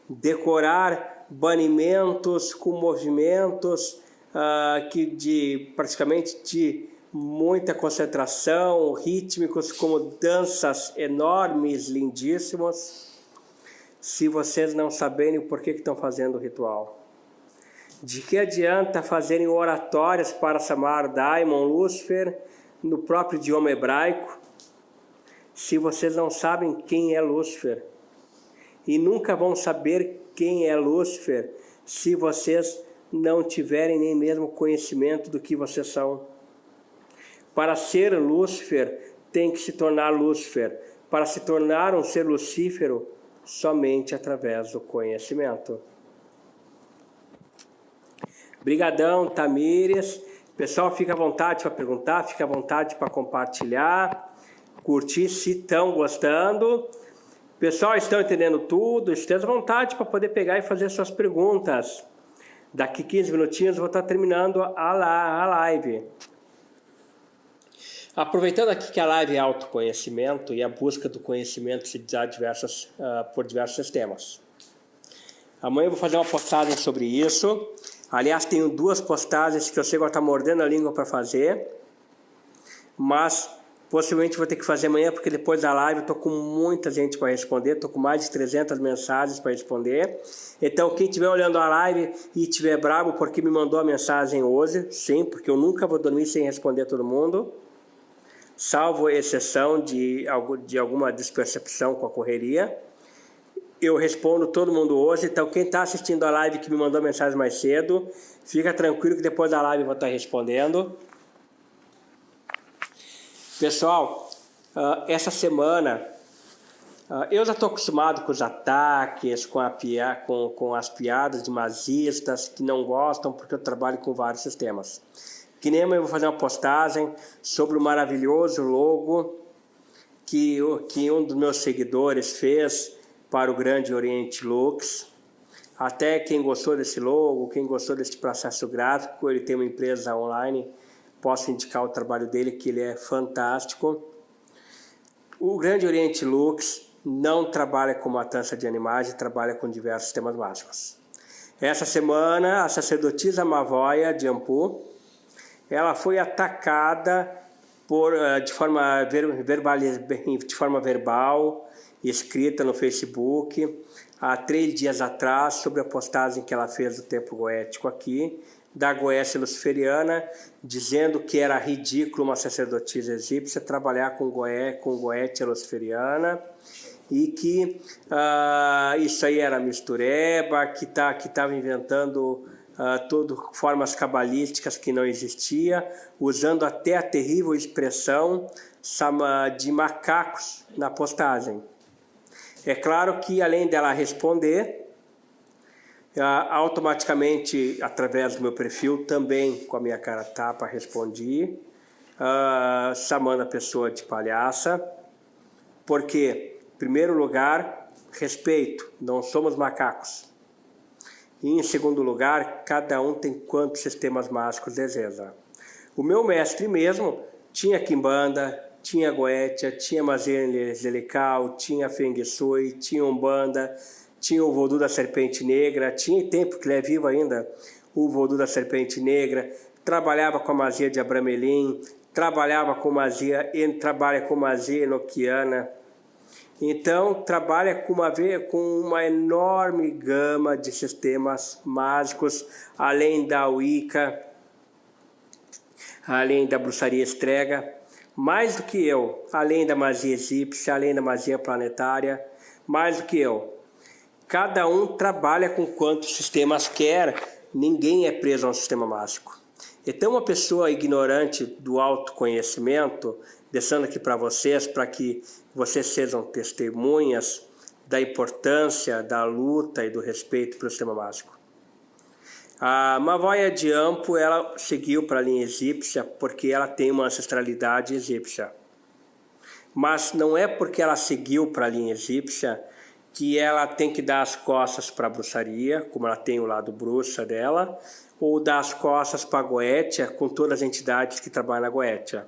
decorar banimentos com movimentos praticamente de muita concentração, rítmicos como danças enormes, lindíssimos, se vocês não saberem o porquê que estão fazendo o ritual. De que adianta fazerem oratórias para chamar Daimon, Lúcifer, no próprio idioma hebraico, se vocês não sabem quem é Lúcifer? E nunca vão saber quem é Lúcifer se vocês não tiverem nem mesmo conhecimento do que vocês são. Para ser Lúcifer, tem que se tornar Lúcifer. Para se tornar um ser lucífero, somente através do conhecimento. Brigadão, Tamires. Pessoal, fica à vontade para perguntar, fica à vontade para compartilhar, curtir se estão gostando. Pessoal, estão entendendo tudo? Estejam à vontade para poder pegar e fazer suas perguntas. Daqui 15 minutinhos eu vou estar terminando a live. Aproveitando aqui que a live é autoconhecimento e a busca do conhecimento se dá por diversos temas. Amanhã eu vou fazer uma postagem sobre isso. Aliás, tenho 2 postagens que eu sei que eu vou estar mordendo a língua para fazer. Mas possivelmente vou ter que fazer amanhã, porque depois da live eu estou com muita gente para responder. Estou com mais de 300 mensagens para responder. Então, quem estiver olhando a live e estiver bravo porque me mandou a mensagem hoje, sim, porque eu nunca vou dormir sem responder todo mundo, salvo exceção de alguma despercepção com a correria. Eu respondo todo mundo hoje, então quem está assistindo a live que me mandou mensagem mais cedo, fica tranquilo que depois da live eu vou estar respondendo. Pessoal, essa semana eu já estou acostumado com os ataques, com as piadas de mazistas que não gostam, porque eu trabalho com vários sistemas. Que nem eu vou fazer uma postagem sobre o maravilhoso logo que um dos meus seguidores fez para o Grande Oriente Lux. Até quem gostou desse logo, quem gostou desse processo gráfico, ele tem uma empresa online, posso indicar o trabalho dele, que ele é fantástico. O Grande Oriente Lux não trabalha com matança de animais, trabalha com diversos sistemas mágicos. Essa semana, a sacerdotisa Mavoia de Ampu, ela foi atacada de forma verbal, escrita no Facebook, há 3 dias atrás, sobre a postagem que ela fez do Templo Goético aqui, da Goécia Luciferiana, dizendo que era ridículo uma sacerdotisa egípcia trabalhar com Goétia Luciferiana, e que isso aí era mistureba, que estava inventando formas cabalísticas que não existia, usando até a terrível expressão de macacos na postagem. É claro que, além dela responder, automaticamente, através do meu perfil, também com a minha cara tapa, respondi, chamando a pessoa de palhaça, porque, em primeiro lugar, respeito, não somos macacos. E, em segundo lugar, cada um tem quantos sistemas mágicos deseja. O meu mestre mesmo tinha Quimbanda, tinha Goétia, tinha magia angelical, tinha Feng Shui, tinha Umbanda, tinha o Vodú da Serpente Negra, tinha tempo que ele é vivo ainda, o Vodú da Serpente Negra, trabalhava com a magia de Abramelin, trabalha com magia enoquiana. Então, trabalha com uma enorme gama de sistemas mágicos, além da Wicca, além da bruxaria estrega, mais do que eu, além da magia egípcia, além da magia planetária, mais do que eu. Cada um trabalha com quantos sistemas quer, ninguém é preso a um sistema mágico. Então, uma pessoa ignorante do autoconhecimento, deixando aqui para vocês, para que vocês sejam testemunhas da importância da luta e do respeito pelo sistema mágico. A Mavoia de Ampu, ela seguiu para a linha egípcia porque ela tem uma ancestralidade egípcia. Mas não é porque ela seguiu para a linha egípcia que ela tem que dar as costas para a bruxaria, como ela tem o lado bruxa dela, ou dar as costas para a Goétia, com todas as entidades que trabalham na Goétia.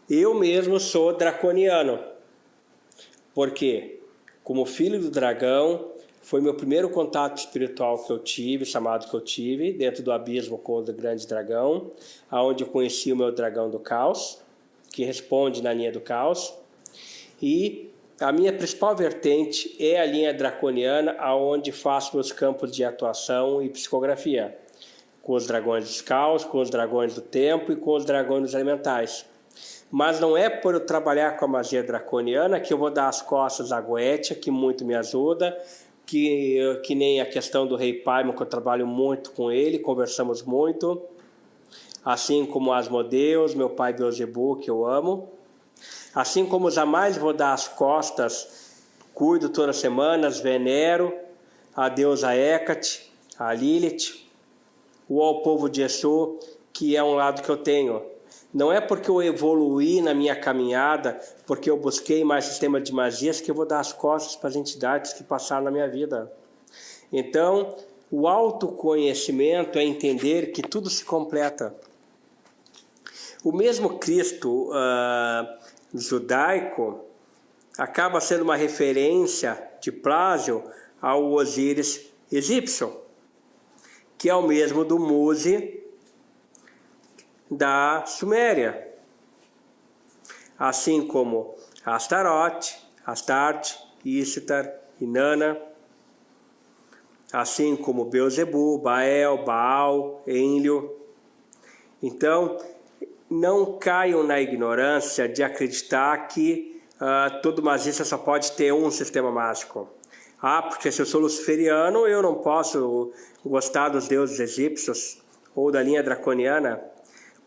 Eu mesmo sou draconiano, porque, como filho do dragão, Foi meu primeiro contato espiritual que eu tive, chamado que eu tive, dentro do abismo com o grande dragão, aonde eu conheci o meu dragão do caos, que responde na linha do caos. E a minha principal vertente é a linha draconiana, aonde faço meus campos de atuação e psicografia, com os dragões dos caos, com os dragões do tempo e com os dragões dos elementais. Mas não é por eu trabalhar com a magia draconiana que eu vou dar as costas à Goetia, que muito me ajuda, que nem a questão do Rei Paimon, que eu trabalho muito com ele, conversamos muito, assim como Asmodeus, meu pai Beelzebub, que eu amo. Assim como jamais vou dar as costas, cuido todas as semanas, venero a deusa Hecate, a Lilith, ou ao povo de Exu, que é um lado que eu tenho. Não é porque eu evoluí na minha caminhada, porque eu busquei mais sistemas de magias, que eu vou dar as costas para as entidades que passaram na minha vida. Então, o autoconhecimento é entender que tudo se completa. O mesmo Cristo judaico acaba sendo uma referência de plágio ao Osíris egípcio, que é o mesmo do Muse da Suméria, assim como Astarote, Astarte, Ishtar, Inanna, assim como Beelzebub, Baal, Baal, Enlil. Então, não caiam na ignorância de acreditar que todo magista só pode ter um sistema mágico. Porque se eu sou luciferiano, eu não posso gostar dos deuses egípcios ou da linha draconiana.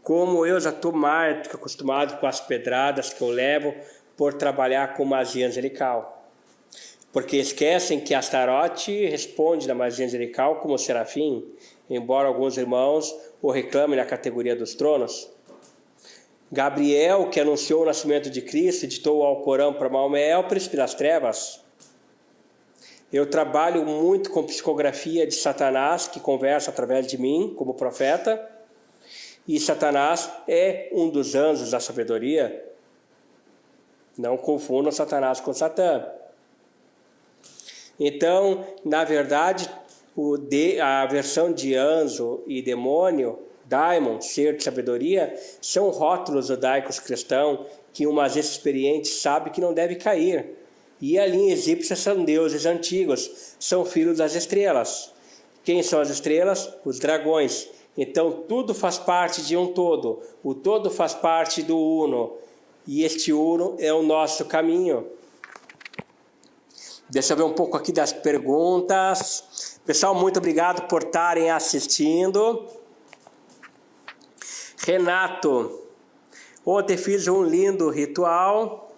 Como eu já estou mais acostumado com as pedradas que eu levo por trabalhar com magia angelical. Porque esquecem que Astarote responde na magia angelical como serafim, embora alguns irmãos o reclamem na categoria dos tronos. Gabriel, que anunciou o nascimento de Cristo e ditou o Alcorão para Maomé, é o príncipe das trevas. Eu trabalho muito com psicografia de Satanás, que conversa através de mim como profeta. E Satanás é um dos anjos da sabedoria. Não confundam Satanás com Satã. Então, na verdade, a versão de anjo e demônio, daimon, ser de sabedoria, são rótulos judaicos cristãos que um magista experiente sabe que não deve cair. E a linha egípcia são deuses antigos, são filhos das estrelas. Quem são as estrelas? Os dragões. Então, tudo faz parte de um todo. O todo faz parte do uno. E este uno é o nosso caminho. Deixa eu ver um pouco aqui das perguntas. Pessoal, muito obrigado por estarem assistindo. Renato, ontem fiz um lindo ritual.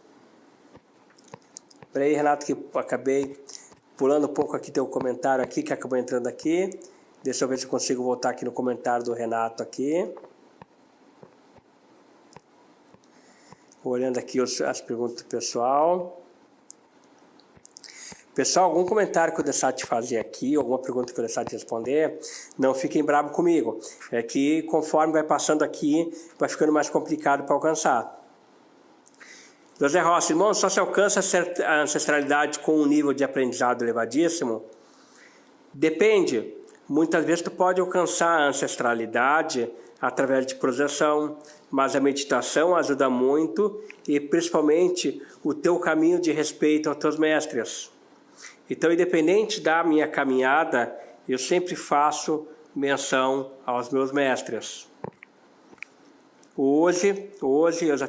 Espera aí, Renato, que acabei pulando um pouco aqui teu comentário aqui, que acabou entrando aqui. Deixa eu ver se eu consigo voltar aqui no comentário do Renato aqui. Olhando aqui as perguntas do pessoal. Pessoal, algum comentário que eu deixar de fazer aqui, alguma pergunta que eu deixar de responder, não fiquem bravos comigo. É que conforme vai passando aqui, vai ficando mais complicado para alcançar. José Rossi, irmão, só se alcança a ancestralidade com um nível de aprendizado elevadíssimo? Depende. Muitas vezes tu pode alcançar a ancestralidade através de projeção, mas a meditação ajuda muito e principalmente o teu caminho de respeito aos teus mestres. Então, independente da minha caminhada, eu sempre faço menção aos meus mestres. Hoje eu já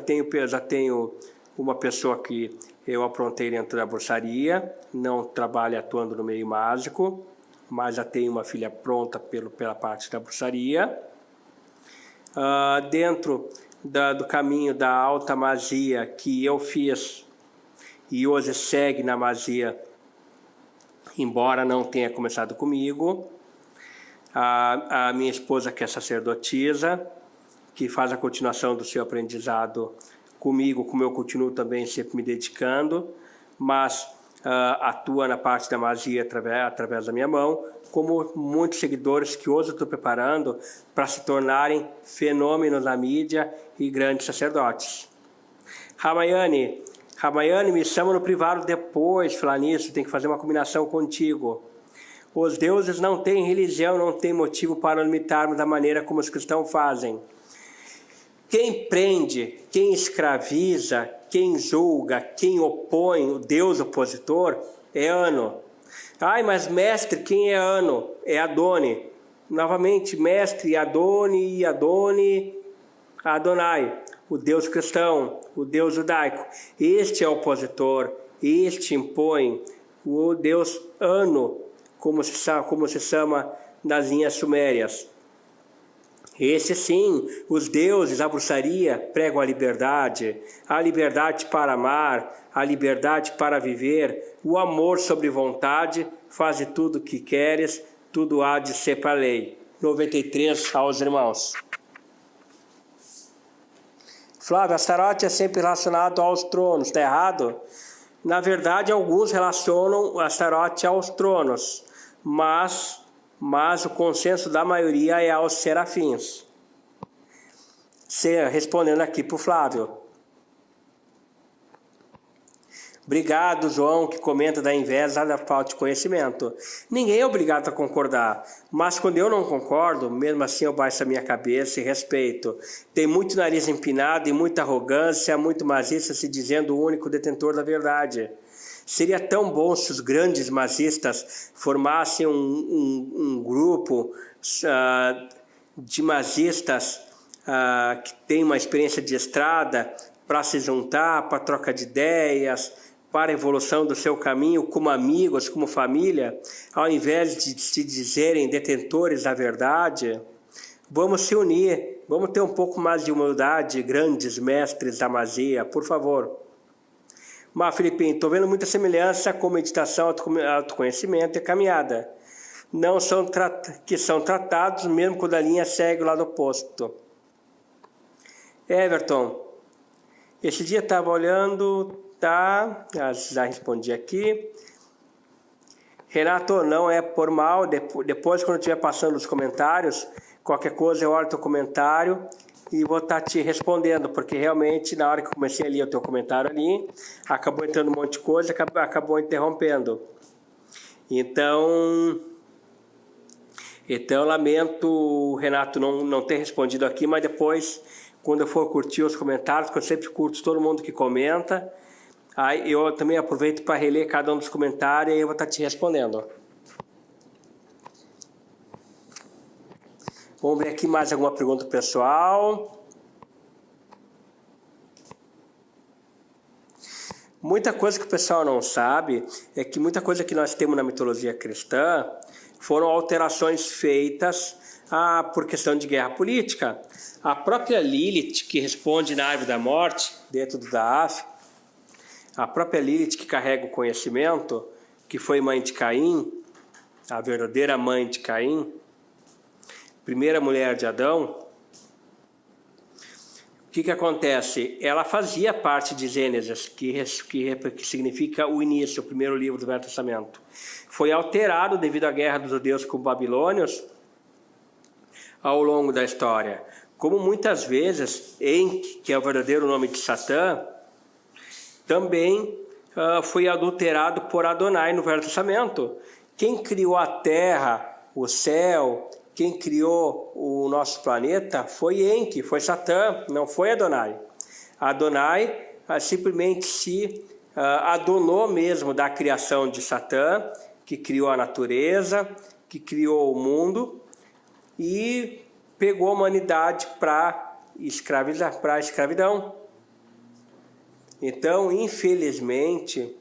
tenho uma pessoa que eu aprontei dentro da bruxaria, não trabalha atuando no meio mágico, mas já tenho uma filha pronta pela parte da bruxaria. Dentro do caminho da alta magia que eu fiz e hoje segue na magia, embora não tenha começado comigo, a minha esposa, que é sacerdotisa, que faz a continuação do seu aprendizado comigo, como eu continuo também sempre me dedicando, mas atua na parte da magia através da minha mão, como muitos seguidores que hoje eu estou preparando para se tornarem fenômenos na mídia e grandes sacerdotes. Ramayane, Ramayane, me chama no privado depois, falar nisso, tem que fazer uma combinação contigo. Os deuses não têm religião, não têm motivo para limitarmos da maneira como os cristãos fazem. Quem prende, quem escraviza, quem julga, quem opõe o Deus opositor é Anu. Ai, mas mestre, quem é Anu? É Adoni. Novamente, mestre, Adoni, Adonai, o Deus cristão, o Deus judaico. Este é o opositor, este impõe o Deus Anu, como se chama nas linhas sumérias. Esse sim, os deuses, a bruxaria, pregam a liberdade para amar, a liberdade para viver, o amor sobre vontade, faze tudo o que queres, tudo há de ser para a lei. 93 aos irmãos. Flávio, Astarote é sempre relacionado aos tronos, está errado? Na verdade, alguns relacionam Astarote aos tronos, mas o consenso da maioria é aos serafins. Respondendo aqui para o Flávio. Obrigado, João, que comenta da inveja da falta de conhecimento. Ninguém é obrigado a concordar, mas quando eu não concordo, mesmo assim eu baixo a minha cabeça e respeito. Tem muito nariz empinado e muita arrogância, muito magista se dizendo o único detentor da verdade. Seria tão bom se os grandes magistas formassem um grupo de magistas que tem uma experiência de estrada para se juntar, para troca de ideias, para a evolução do seu caminho como amigos, como família, ao invés de se dizerem detentores da verdade. Vamos se unir, vamos ter um pouco mais de humildade, grandes mestres da magia, por favor. Mas, Filipinho, estou vendo muita semelhança com meditação, autoconhecimento e caminhada. Não são que são tratados mesmo quando a linha segue o lado oposto. Everton, esse dia estava olhando, tá? Já respondi aqui. Renato, não é por mal, depois quando eu estiver passando os comentários, qualquer coisa eu olho teu comentário e vou estar te respondendo, porque realmente na hora que eu comecei a ler o teu comentário ali, acabou entrando um monte de coisa, acabou interrompendo. Então lamento, Renato, não ter respondido aqui, mas depois, quando eu for curtir os comentários, porque eu sempre curto todo mundo que comenta, aí eu também aproveito para reler cada um dos comentários e eu vou estar te respondendo. Vamos ver aqui mais alguma pergunta pessoal. Muita coisa que o pessoal não sabe é que muita coisa que nós temos na mitologia cristã foram alterações feitas por questão de guerra política. A própria Lilith, que responde na Árvore da Morte, dentro do Daaf, a própria Lilith que carrega o conhecimento, que foi mãe de Caim, a verdadeira mãe de Caim, primeira mulher de Adão, o que acontece? Ela fazia parte de Gênesis, que significa o início, o primeiro livro do Velho Testamento. Foi alterado devido à guerra dos judeus com os babilônios ao longo da história. Como muitas vezes, Enki, que é o verdadeiro nome de Satã, também foi adulterado por Adonai no Velho Testamento. Quem criou a terra, o céu, quem criou o nosso planeta foi Enki, foi Satã, não foi Adonai. Adonai simplesmente se adonou mesmo da criação de Satã, que criou a natureza, que criou o mundo e pegou a humanidade para a escravidão. Então, infelizmente,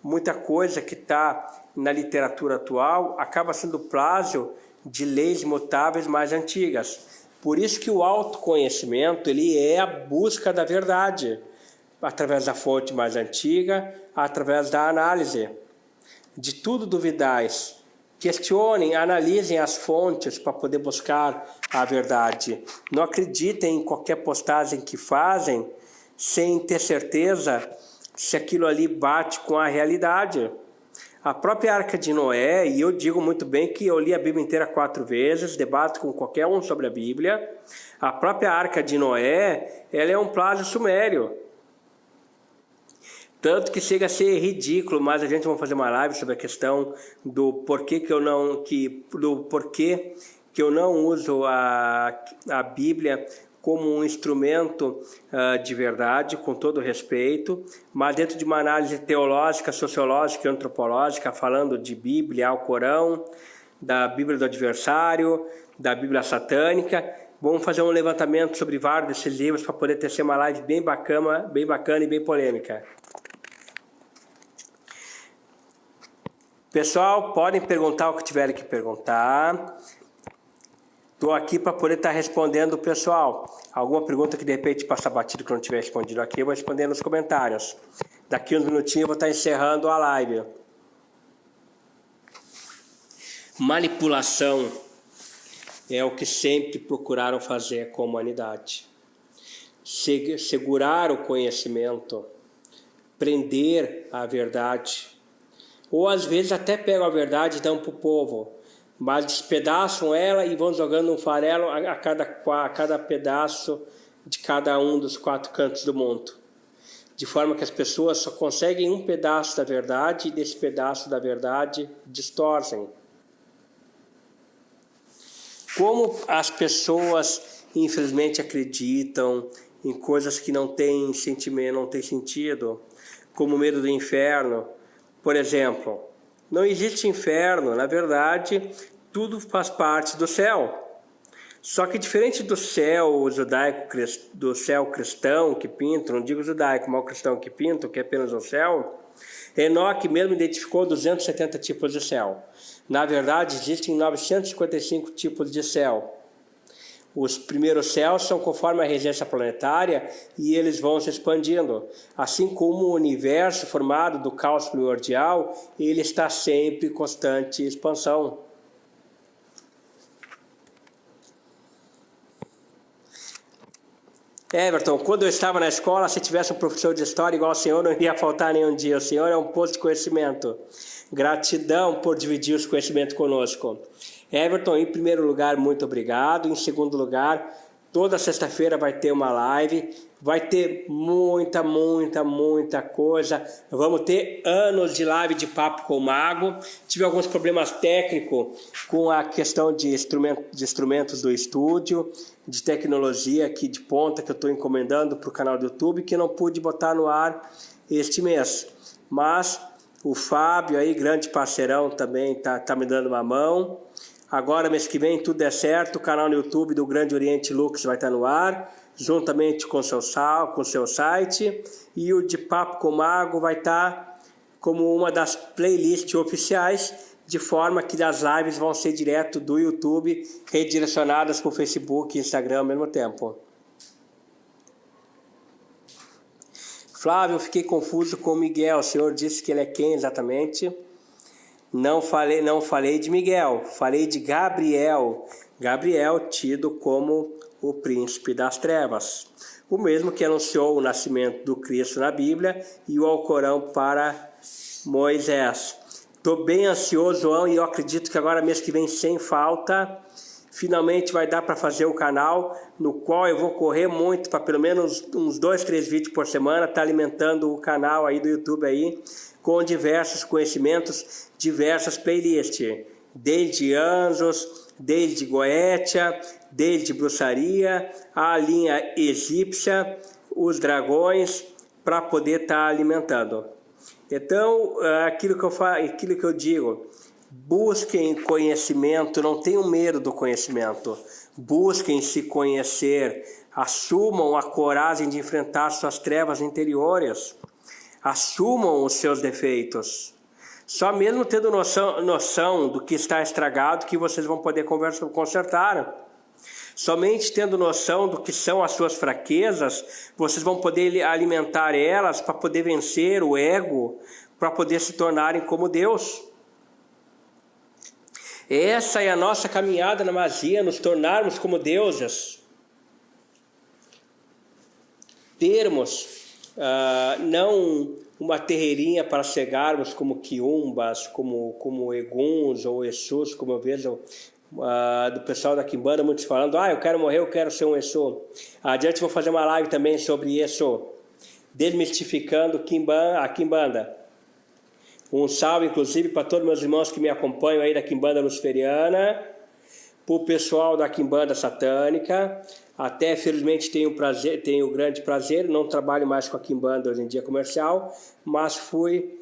muita coisa que está na literatura atual acaba sendo plágio de leis mutáveis mais antigas. Por isso que o autoconhecimento ele é a busca da verdade, através da fonte mais antiga, através da análise. De tudo duvidais. Questionem, analisem as fontes para poder buscar a verdade. Não acreditem em qualquer postagem que fazem sem ter certeza se aquilo ali bate com a realidade. A própria Arca de Noé, e eu digo muito bem que eu li a Bíblia inteira 4 vezes, debato com qualquer um sobre a Bíblia, a própria Arca de Noé, ela é um plágio sumério. Tanto que chega a ser ridículo, mas a gente vai fazer uma live sobre a questão do porquê que eu não uso a Bíblia como um instrumento de verdade, com todo respeito, mas dentro de uma análise teológica, sociológica e antropológica, falando de Bíblia, Alcorão, da Bíblia do adversário, da Bíblia satânica. Vamos fazer um levantamento sobre vários desses livros para poder ter uma live bem bacana e bem polêmica. Pessoal, podem perguntar o que tiverem que perguntar. Estou aqui para poder estar respondendo, pessoal. Alguma pergunta que de repente passa batido que eu não tiver respondido aqui, eu vou responder nos comentários. Daqui uns minutinhos eu vou estar encerrando a live. Manipulação é o que sempre procuraram fazer com a humanidade. Segurar o conhecimento, prender a verdade. Ou às vezes até pegam a verdade e dão para o povo, mas despedaçam ela e vão jogando um farelo a cada pedaço de cada um dos 4 cantos do mundo. De forma que as pessoas só conseguem um pedaço da verdade e desse pedaço da verdade distorcem. Como as pessoas infelizmente acreditam em coisas que não têm sentimento, não têm sentido, como o medo do inferno. Por exemplo, não existe inferno, na verdade, tudo faz parte do céu. Só que diferente do céu judaico, do céu cristão que pinta, não digo judaico, mas o cristão que pinta, que é apenas o céu, Enoque mesmo identificou 270 tipos de céu. Na verdade, existem 955 tipos de céu. Os primeiros céus são conforme a regência planetária e eles vão se expandindo. Assim como o universo formado do caos primordial, ele está sempre em constante expansão. Everton, quando eu estava na escola, se tivesse um professor de história igual ao senhor, não iria faltar nenhum dia. O senhor é um poço de conhecimento. Gratidão por dividir os conhecimentos conosco. Everton, em primeiro lugar, muito obrigado. Em segundo lugar, toda sexta-feira vai ter uma live. Vai ter muita coisa. Vamos ter anos de live de papo com o Mago. Tive alguns problemas técnicos com a questão de instrumentos do estúdio, de tecnologia aqui de ponta que eu estou encomendando para o canal do YouTube, que não pude botar no ar este mês. Mas o Fábio aí, grande parceirão, também tá me dando uma mão. Agora, mês que vem, tudo der certo, o canal no YouTube do Grande Oriente Lux vai estar no ar, juntamente com o seu site, e o de Papo com o Mago vai estar como uma das playlists oficiais, de forma que as lives vão ser direto do YouTube, redirecionadas para o Facebook e Instagram ao mesmo tempo. Flávio, eu fiquei confuso com o Miguel, o senhor disse que ele é quem exatamente? Não falei de Miguel, falei de Gabriel. Gabriel, tido como o príncipe das trevas. O mesmo que anunciou o nascimento do Cristo na Bíblia e o Alcorão para Moisés. Estou bem ansioso, João, e eu acredito que agora, mês que vem, sem falta, finalmente vai dar para fazer o canal, no qual eu vou correr muito para pelo menos uns 2, 3 vídeos por semana, tá alimentando o canal aí do YouTube aí, com diversos conhecimentos, diversas playlists, desde anjos, desde Goetia, desde bruxaria, a linha egípcia, os dragões, para poder estar alimentando. Então, aquilo que eu digo, busquem conhecimento, não tenham medo do conhecimento, busquem se conhecer, assumam a coragem de enfrentar suas trevas interiores, assumam os seus defeitos. Só mesmo tendo noção do que está estragado que vocês vão poder consertar. Somente tendo noção do que são as suas fraquezas, vocês vão poder alimentar elas para poder vencer o ego, para poder se tornarem como Deus. Essa é a nossa caminhada na magia, nos tornarmos como deuses. Termos não uma terreirinha para chegarmos como quiumbas, como eguns ou exus, como eu vejo do pessoal da Quimbanda, muitos falando, eu quero morrer, eu quero ser um exu. Adiante vou fazer uma live também sobre isso. desmistificando a Quimbanda. Um salve, inclusive, para todos meus irmãos que me acompanham aí da Quimbanda Luciferiana, para o pessoal da Quimbanda Satânica. Até, felizmente, tenho o grande prazer, não trabalho mais com a Quimbanda hoje em dia comercial, mas foi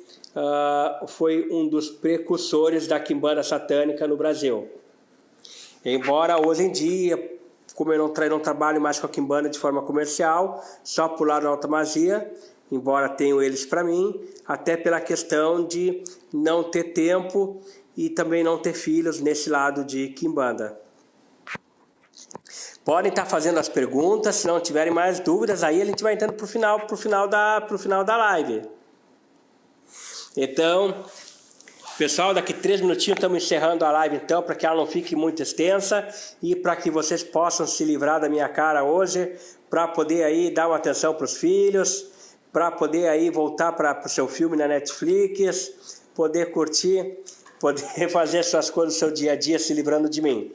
um dos precursores da Quimbanda Satânica no Brasil. Embora hoje em dia, como eu não trabalho mais com a Quimbanda de forma comercial, só por lado da alta magia, embora tenho eles para mim, até pela questão de não ter tempo e também não ter filhos nesse lado de Quimbanda. Podem estar fazendo as perguntas, se não tiverem mais dúvidas, aí a gente vai entrando para o final da live. Então, pessoal, daqui 3 minutinhos estamos encerrando a live então, para que ela não fique muito extensa e para que vocês possam se livrar da minha cara hoje, para poder aí dar uma atenção para os filhos, para poder aí voltar para o seu filme na Netflix, poder curtir, poder fazer suas coisas no seu dia a dia se livrando de mim.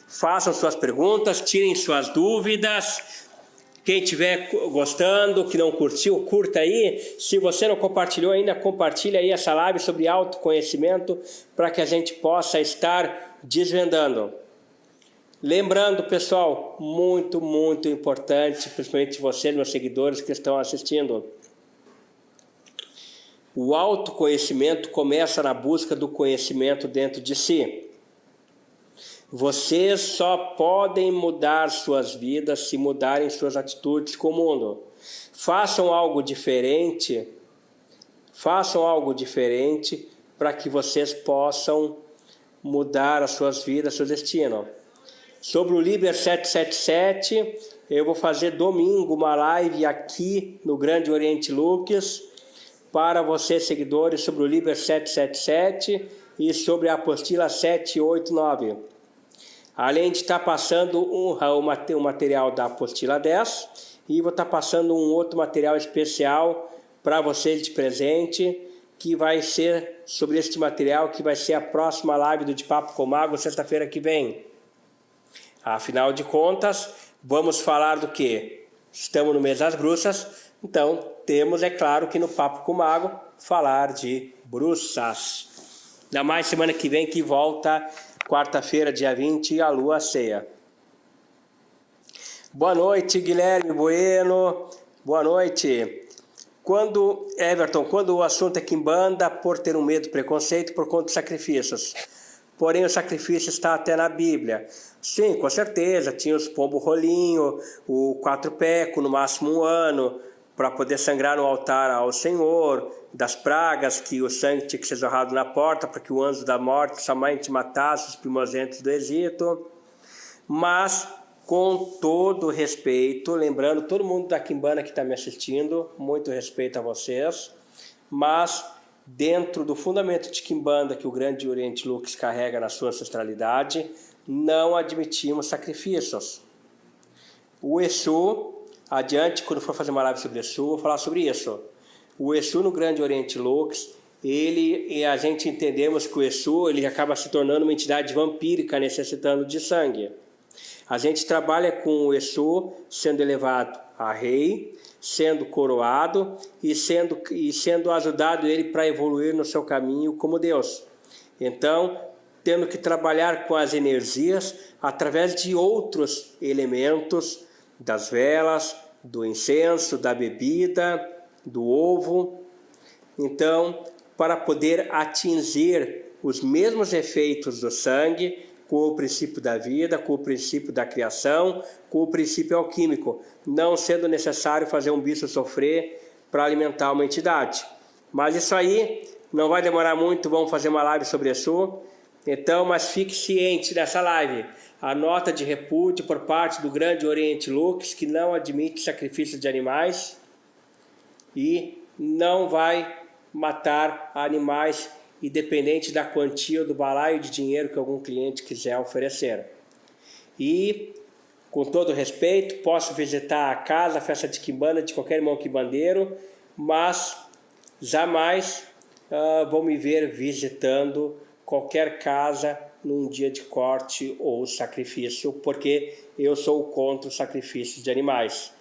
Façam suas perguntas, tirem suas dúvidas. Quem estiver gostando, que não curtiu, curta aí. Se você não compartilhou ainda, compartilha aí essa live sobre autoconhecimento para que a gente possa estar desvendando. Lembrando, pessoal, muito, muito importante, principalmente vocês, meus seguidores que estão assistindo. O autoconhecimento começa na busca do conhecimento dentro de si. Vocês só podem mudar suas vidas se mudarem suas atitudes com o mundo. Façam algo diferente para que vocês possam mudar as suas vidas, seu destino. Sobre o Liber 777, eu vou fazer domingo uma live aqui no Grande Oriente Lux para vocês seguidores sobre o Liber 777 e sobre a apostila 789. Além de estar passando um material da apostila 10 e vou estar passando um outro material especial para vocês de presente, que vai ser sobre este material, que vai ser a próxima live do De Papo com Mago, sexta-feira que vem. Afinal de contas, vamos falar do quê? Estamos no mês das bruxas, então temos, é claro, que no Papo com Mago, falar de bruxas. Ainda mais semana que vem que volta... Quarta-feira, dia 20, a lua cheia. Boa noite, Guilherme Bueno. Boa noite. Everton, quando o assunto é Quimbanda, por ter um medo e preconceito por conta de sacrifícios. Porém, o sacrifício está até na Bíblia. Sim, com certeza. Tinha os pombo rolinho, o 4 peco, no máximo 1 ano, para poder sangrar no altar ao Senhor, das pragas, que o sangue tinha que ser jorrado na porta, para que o anjo da morte somente matasse os primogênitos do Egito. Mas, com todo respeito, lembrando todo mundo da Quimbanda que está me assistindo, muito respeito a vocês, mas dentro do fundamento de Quimbanda que o Grande Oriente Lux carrega na sua ancestralidade, não admitimos sacrifícios. O Exu, adiante, quando for fazer uma live sobre Exu, vou falar sobre isso. O Exu no Grande Oriente Lux, a gente entendemos que o Exu ele acaba se tornando uma entidade vampírica necessitando de sangue. A gente trabalha com o Exu sendo elevado a rei, sendo coroado e sendo ajudado ele para evoluir no seu caminho como Deus. Então, tendo que trabalhar com as energias através de outros elementos, das velas, do incenso, da bebida, do ovo. Então, para poder atingir os mesmos efeitos do sangue, com o princípio da vida, com o princípio da criação, com o princípio alquímico, não sendo necessário fazer um bicho sofrer para alimentar uma entidade. Mas isso aí não vai demorar muito, vamos fazer uma live sobre isso. Então, mas fique ciente dessa live. A nota de repúdio por parte do Grande Oriente Lux, que não admite sacrifício de animais e não vai matar animais independente da quantia ou do balaio de dinheiro que algum cliente quiser oferecer. E, com todo respeito, posso visitar a casa, a festa de Quimbanda de qualquer irmão quimbandeiro, mas jamais vou me ver visitando qualquer casa num dia de corte ou sacrifício, porque eu sou contra o sacrifício de animais.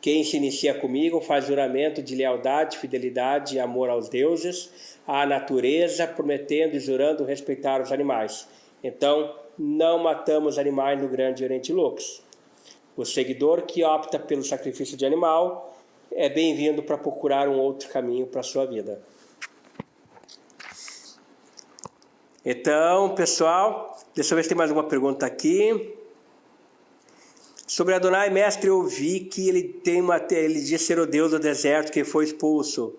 Quem se inicia comigo faz juramento de lealdade, fidelidade e amor aos deuses, à natureza, prometendo e jurando respeitar os animais. Então, não matamos animais no Grande Oriente Lux. O seguidor que opta pelo sacrifício de animal é bem-vindo para procurar um outro caminho para a sua vida. Então, pessoal, deixa eu ver se tem mais alguma pergunta aqui. Sobre Adonai, mestre, eu vi que ele diz ser o Deus do deserto que foi expulso,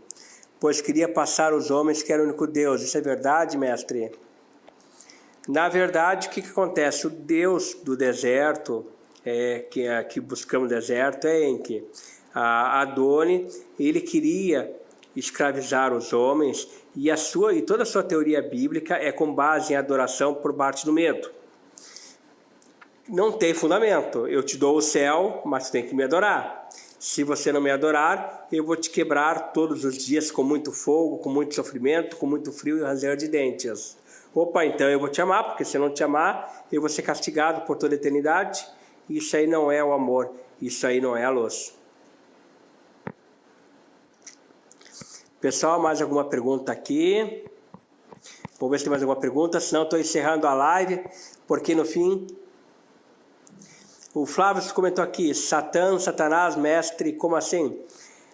pois queria passar os homens que era o único Deus. Isso é verdade, mestre? Na verdade, o que acontece? O Deus do deserto, que buscamos no deserto, é Enki. Adoni, ele queria escravizar os homens e toda a sua teoria bíblica é com base em adoração por parte do medo. Não tem fundamento. Eu te dou o céu, mas tem que me adorar. Se você não me adorar, eu vou te quebrar todos os dias com muito fogo, com muito sofrimento, com muito frio e ranger de dentes. Opa, então eu vou te amar, porque se eu não te amar, eu vou ser castigado por toda a eternidade. Isso aí não é o amor, isso aí não é a luz. Pessoal, mais alguma pergunta aqui? Vamos ver se tem mais alguma pergunta, senão estou encerrando a live, porque no fim... O Flávio comentou aqui, Satã, Satanás, mestre, como assim?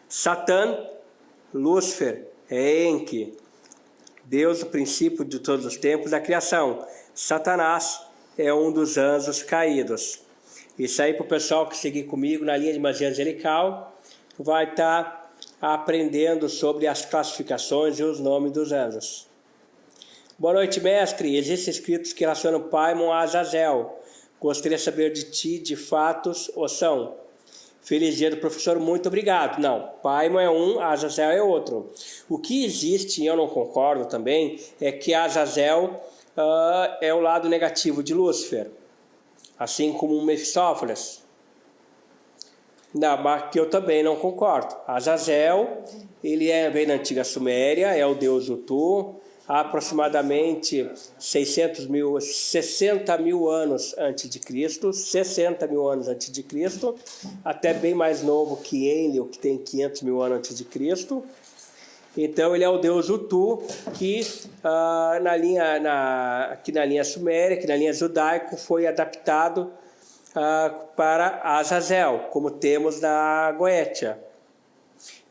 Satã, Lúcifer, é Enki, Deus, o princípio de todos os tempos da criação. Satanás é um dos anjos caídos. Isso aí para o pessoal que seguir comigo na linha de magia angelical, vai estar aprendendo sobre as classificações e os nomes dos anjos. Boa noite, mestre. Existem escritos que relacionam Paimon a Azazel. Gostaria de saber de ti, de fatos, ou são? Feliz dia do professor, muito obrigado. Não, Paimon é um, Azazel é outro. O que existe, e eu não concordo também, é que Azazel é o lado negativo de Lúcifer, assim como o Mefistófeles. Não, mas que eu também não concordo. Azazel, ele vem da antiga Suméria, é o deus Utu, há aproximadamente 60 mil anos antes de Cristo, 60 mil anos antes de Cristo, até bem mais novo que Enlil, que tem 500 mil anos antes de Cristo. Então ele é o deus Utu, que aqui na linha suméria, que na linha judaica, foi adaptado para Azazel, como temos na Goétia.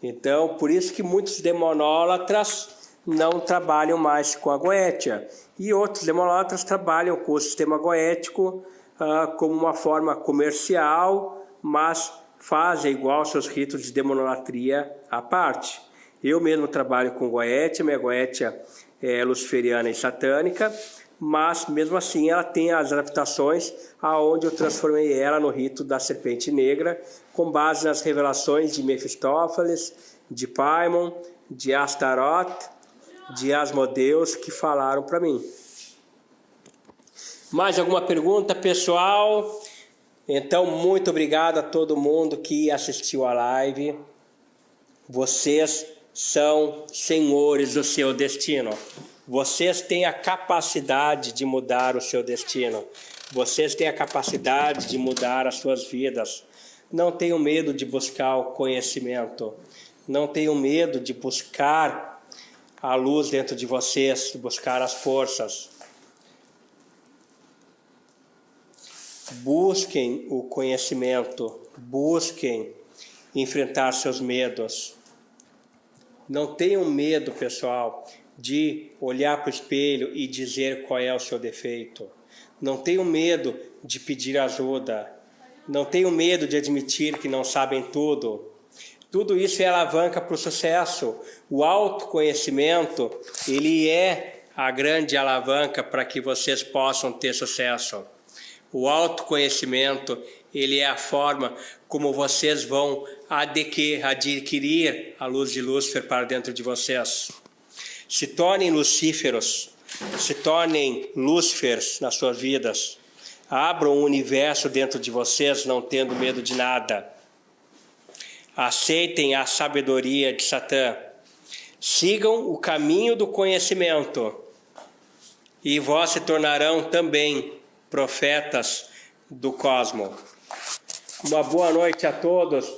Então, por isso que muitos demonólatras não trabalham mais com a Goétia. E outros demonólatras trabalham com o sistema goético como uma forma comercial, mas fazem igual seus ritos de demonolatria à parte. Eu mesmo trabalho com Goétia, minha Goétia é luciferiana e satânica, mas mesmo assim ela tem as adaptações aonde eu transformei ela no rito da serpente negra, com base nas revelações de Mefistófeles, de Paimon, de Astaroth, de Asmodeus, que falaram para mim. Mais alguma pergunta, pessoal? Então, muito obrigado a todo mundo que assistiu a live. Vocês são senhores do seu destino. Vocês têm a capacidade de mudar o seu destino. Vocês têm a capacidade de mudar as suas vidas. Não tenham medo de buscar o conhecimento. Não tenham medo de buscar a luz dentro de vocês, de buscar as forças. Busquem o conhecimento. Busquem enfrentar seus medos. Não tenham medo, pessoal, de olhar para o espelho e dizer qual é o seu defeito. Não tenham medo de pedir ajuda. Não tenham medo de admitir que não sabem tudo. Tudo isso é alavanca para o sucesso. O autoconhecimento, ele é a grande alavanca para que vocês possam ter sucesso. O autoconhecimento, ele é a forma como vocês vão adquirir a luz de Lúcifer para dentro de vocês. Se tornem lucíferos, se tornem Lúcifers nas suas vidas. Abram um universo dentro de vocês, não tendo medo de nada. Aceitem a sabedoria de Satã. Sigam o caminho do conhecimento. E vós se tornarão também profetas do cosmos. Uma boa noite a todos.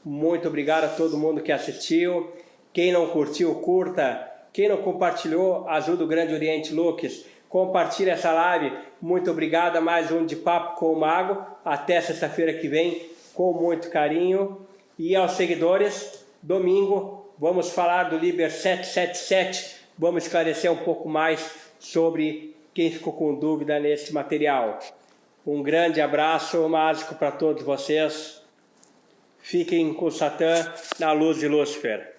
Muito obrigado a todo mundo que assistiu. Quem não curtiu, curta. Quem não compartilhou, ajuda o Grande Oriente Lux. Compartilha essa live. Muito obrigado a mais um de Papo com o Mago. Até sexta-feira que vem, com muito carinho. E aos seguidores, domingo, vamos falar do Liber 777. Vamos esclarecer um pouco mais sobre quem ficou com dúvida nesse material. Um grande abraço mágico para todos vocês. Fiquem com Satã na luz de Lúcifer.